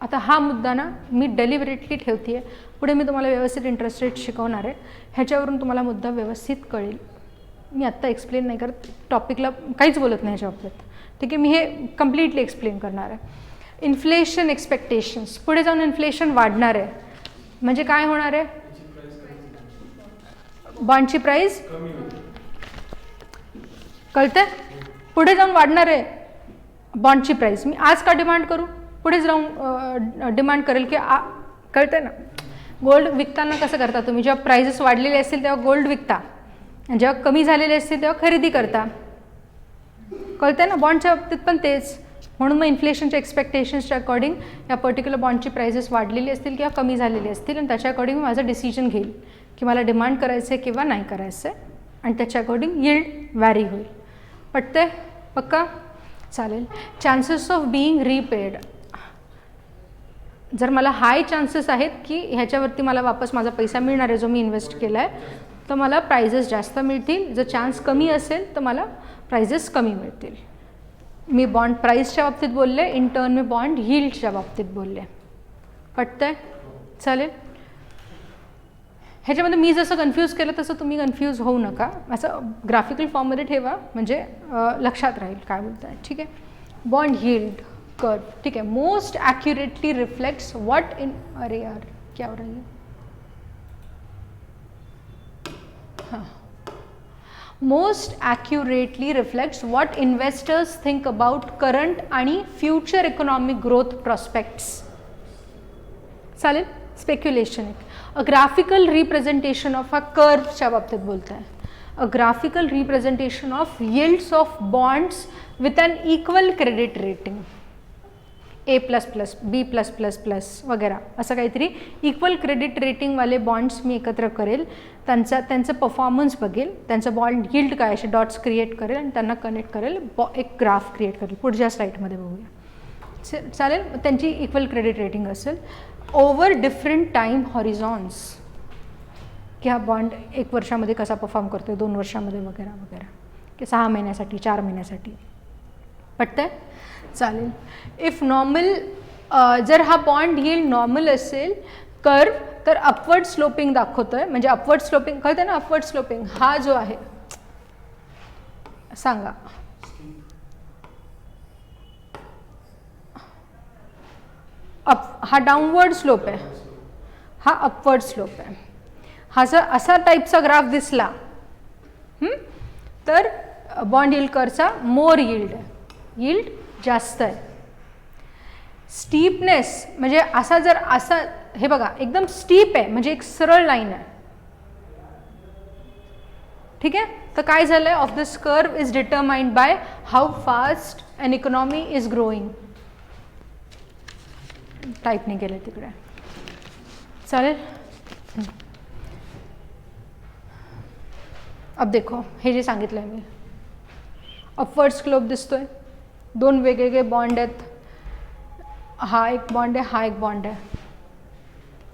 [SPEAKER 1] आता हा मुद्दा ना मी डेलिबरेटली ठेवते आहे, पुढे मी तुम्हाला व्यवस्थित इंटरेस्ट रेट शिकवणार आहे, ह्याच्यावरून तुम्हाला मुद्दा व्यवस्थित कळेल. मी आत्ता एक्सप्लेन नाही करत, टॉपिकला काहीच बोलत नाही ह्याच्या बाबतीत, ठीक आहे. मी हे कम्प्लिटली एक्सप्लेन करणार आहे. इन्फ्लेशन एक्सपेक्टेशन्स, पुढे जाऊन इन्फ्लेशन वाढणार आहे म्हणजे काय होणार आहे, बॉन्डची प्राइस कळते, पुढे जाऊन वाढणार आहे बॉन्डची प्राइस. मी आज का डिमांड करू, पुढे जाऊन डिमांड करेल की कळते ना. गोल्ड विकताना कसं करता तुम्ही, जेव्हा प्राइसेस वाढलेले असतील तेव्हा गोल्ड विकता, आणि जेव्हा कमी झालेले असतील तेव्हा खरेदी करता. कळते ना. बॉन्डच्या बाबतीत पण तेच. म्हणून मग इन्फ्लेशनच्या एक्सपेक्टेशन्सच्या अकॉर्डिंग या पर्टिक्युलर बॉन्डची प्राइसेस वाढलेली असतील किंवा कमी झालेली असतील, आणि त्याच्या अकॉर्डिंग मी माझं डिसिजन घेईल की मला डिमांड करायचं आहे किंवा नाही करायचं आहे, आणि त्याच्या अकॉर्डिंग यील्ड व्हॅरी होईल. पटते? पक्का? चालेल. चान्सेस ऑफ बीइंग रीपेड, जर मला हाय चान्सेस आहेत की ह्याच्यावरती मला वापस माझा पैसा मिळणार आहे जो मी इन्व्हेस्ट केला आहे, तर मला प्राइजेस जास्त मिळतील. जर चान्स कमी असेल तर मला प्राइजेस कमी मिळतील. मी बॉन्ड प्राइसच्या बाबतीत बोलले, इन टर्न मी बॉन्ड यील्डच्या बाबतीत बोलले. पटतंय? चालेल. ह्याच्यामध्ये मी जसं कन्फ्यूज केलं तसं तुम्ही कन्फ्यूज होऊ नका, असं ग्राफिकल फॉर्ममध्ये ठेवा म्हणजे लक्षात राहील काय बोलताय. ठीक आहे. बॉन्ड यील्ड कर्व, ठीक आहे. Most accurately reflects what in, अरे यार क्या हो रही है, हां, most accurately reflects what investors think about current आणि फ्युचर इकॉनॉमिक ग्रोथ प्रॉस्पेक्ट्स. चालेल. Speculation, a graphical representation of a कर्वच्या बाबतीत बोलत आहे. A graphical representation of yields of bonds with an equal credit rating, A++, B+++ वगैरे असं काहीतरी इक्वल क्रेडिट रेटिंगवाले बॉन्ड्स मी एकत्र करेल, त्यांचं परफॉर्मन्स बघेल, त्यांचं बॉन्ड यील्ड काय असे डॉट्स क्रिएट करेल आणि त्यांना कनेक्ट करेल, एक ग्राफ क्रिएट करेल. पुढच्या स्लाईडमध्ये बघूया. चालेल. त्यांची इक्वल क्रेडिट रेटिंग असेल ओव्हर डिफरंट टाईम हॉरिझॉन्स, की हा बॉन्ड 1 वर्षामध्ये कसा परफॉर्म करतो, 2 वर्षामध्ये वगैरे वगैरे, की 6 महिन्यासाठी, 4 महिन्यासाठी. पटतंय? चालेल. इफ नॉर्मल, जर हा बॉन्ड यील्ड नॉर्मल असेल कर्व, तर अपवर्ड स्लोपिंग दाखवतोय, म्हणजे अपवर्ड स्लोपिंग कळतं ना. अपवर्ड स्लोपिंग हा जो आहे, सांगा हा डाऊनवर्ड स्लोप आहे, हा अपवर्ड स्लोप आहे. हा जर असा टाईपचा ग्राफ दिसला तर बॉन्ड यील्ड कर्वचा मोर यील्ड आहे, यील्ड जास्त आहे. स्टीपनेस म्हणजे असा जर असा, हे बघा एकदम स्टीप आहे म्हणजे एक सरळ लाईन आहे. ठीक आहे. तर काय झालं आहे, of this curve is determined by how fast an economy is growing. Type नाही केलं तिकडे. चालेल. अब देखो, हे जे सांगितलं आहे मी, अपवर्ड स्लोप दिसतोय, 2 वेगवेगळे बॉन्ड आहेत, हा एक बॉन्ड आहे, हा एक बॉन्ड आहे,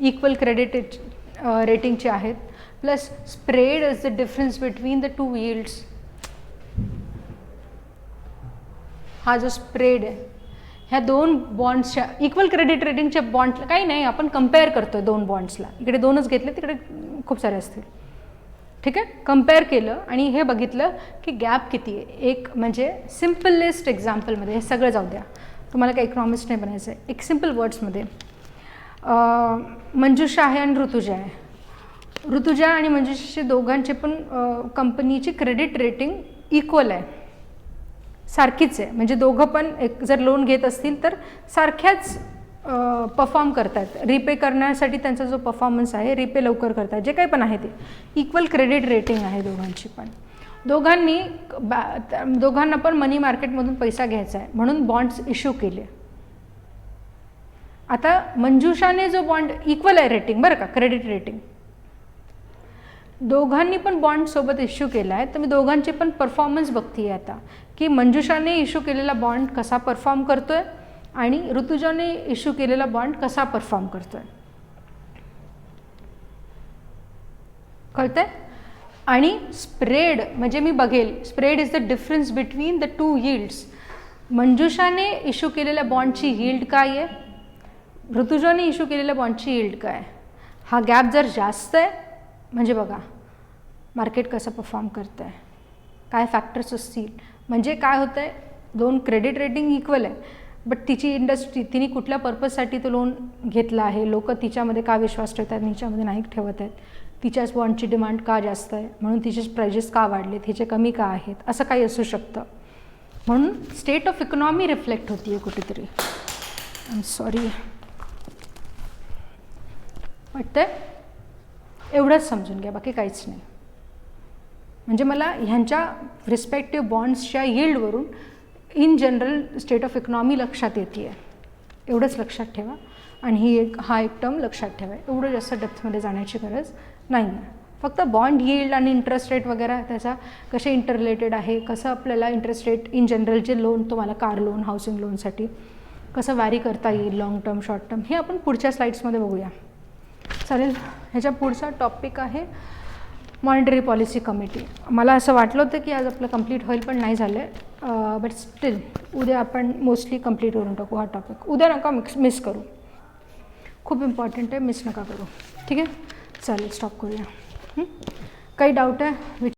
[SPEAKER 1] इक्वल क्रेडिट रेटिंगचे आहेत, plus spread is the difference between the 2 yields. हा जो स्प्रेड आहे ह्या 2 बॉन्ड्सच्या इक्वल क्रेडिट रेटिंगच्या बॉन्ड, काही नाही आपण कम्पेअर करतोय 2 बॉन्ड्सला, इकडे 2च घेतले, तिकडे खूप सारे असतील. ठीक आहे. कम्पेअर केलं आणि हे बघितलं की गॅप किती आहे. एक म्हणजे सिम्पलेस्ट एक्झाम्पलमध्ये, हे सगळं जाऊ द्या, तुम्हाला काही इकॉनॉमिस्ट नाही बनायचं आहे, एक सिम्पल वर्ड्समध्ये, मंजुषा आहे आणि ऋतुजा आहे. ऋतुजा आणि मंजुषाचे दोघांचे पण कंपनीची क्रेडिट रेटिंग इक्वल आहे, सारखीच आहे. म्हणजे दोघं पण एक जर लोन घेत असतील तर सारख्याच परफॉर्म करतात, रिपे करण्यासाठी त्यांचा जो परफॉर्मन्स आहे, रिपे लवकर करतात, जे काही पण आहे ते इक्वल क्रेडिट रेटिंग आहे दोघांची पण. दोघांना पण मनी मार्केटमधून पैसा घ्यायचा आहे म्हणून बॉन्ड्स इश्यू केले. आता मंजुषाने जो बॉन्ड इक्वल आहे रेटिंग बरं का, क्रेडिट रेटिंग, दोघांनी पण बॉन्ड सोबत इश्यू केला आहे, तर मी दोघांचे पण परफॉर्मन्स बघते आहे आता, की मंजुषाने इश्यू केलेला बॉन्ड कसा परफॉर्म करतोय आणि ऋतुजाने इश्यू केलेला बॉन्ड कसा परफॉर्म करतोय. कळतंय? आणि स्प्रेड म्हणजे मी बघेल, spread is the difference between the two yields. मंजुषाने इश्यू केलेल्या बॉन्डची यील्ड काय आहे, ऋतुजाने इश्यू केलेल्या बॉन्डची यील्ड काय आहे. हा गॅप जर जास्त आहे म्हणजे बघा मार्केट कसं परफॉर्म करतं आहे, काय फॅक्टर्स असतील. म्हणजे काय होतं आहे, दोन क्रेडिट रेटिंग इक्वल आहे, बट तिची इंडस्ट्री, तिने कुठल्या पर्पजसाठी तो लोन घेतला आहे, लोक तिच्यामध्ये का विश्वास ठेवतात, तिच्यामध्ये नाही ठेवत आहेत, तिच्याच बॉन्डची डिमांड का जास्त आहे म्हणून तिचे प्राइजेस का वाढलेत, तिचे कमी का आहेत, असं काही असू शकतं. म्हणून स्टेट ऑफ इकॉनॉमी रिफ्लेक्ट होती आहे कुठेतरी. आय एम सॉरी, वाटतंय एवढंच समजून घ्या, बाकी काहीच नाही. म्हणजे मला ह्यांच्या रिस्पेक्टिव्ह बॉन्ड्सच्या यील्डवरून in general state of economy लक्षात येते आहे, एवढंच लक्षात ठेवा. आणि हा एक टर्म लक्षात ठेवा, एवढं जास्त डेप्थमध्ये जाण्याची गरज नाही आहे. फक्त बॉन्ड यील्ड आणि इंटरेस्ट रेट वगैरे त्याचा कसे इंटररिलेटेड आहे, कसं आपल्याला इंटरेस्ट रेट इन जनरल जे लोन तुम्हाला कार लोन, हाऊसिंग लोनसाठी कसं वॅरी करता येईल, लॉंग टर्म, शॉर्ट टर्म, हे आपण पुढच्या स्लाईड्समध्ये बघूया. चालेल. ह्याच्या पुढचा टॉपिक आहे मॉनिटरी पॉलिसी कमिटी. मला असं वाटलं होतं की आज आपलं कंप्लीट होईल, पण नाही झालं आहे. बट स्टील उद्या आपण मोस्टली कंप्लीट करून टाकू हा टॉपिक. उद्या नका मिस करू, खूप इम्पॉर्टंट आहे, मिस नका करू. ठीक आहे, चालेल, स्टॉप करूया. काही डाऊट आहे?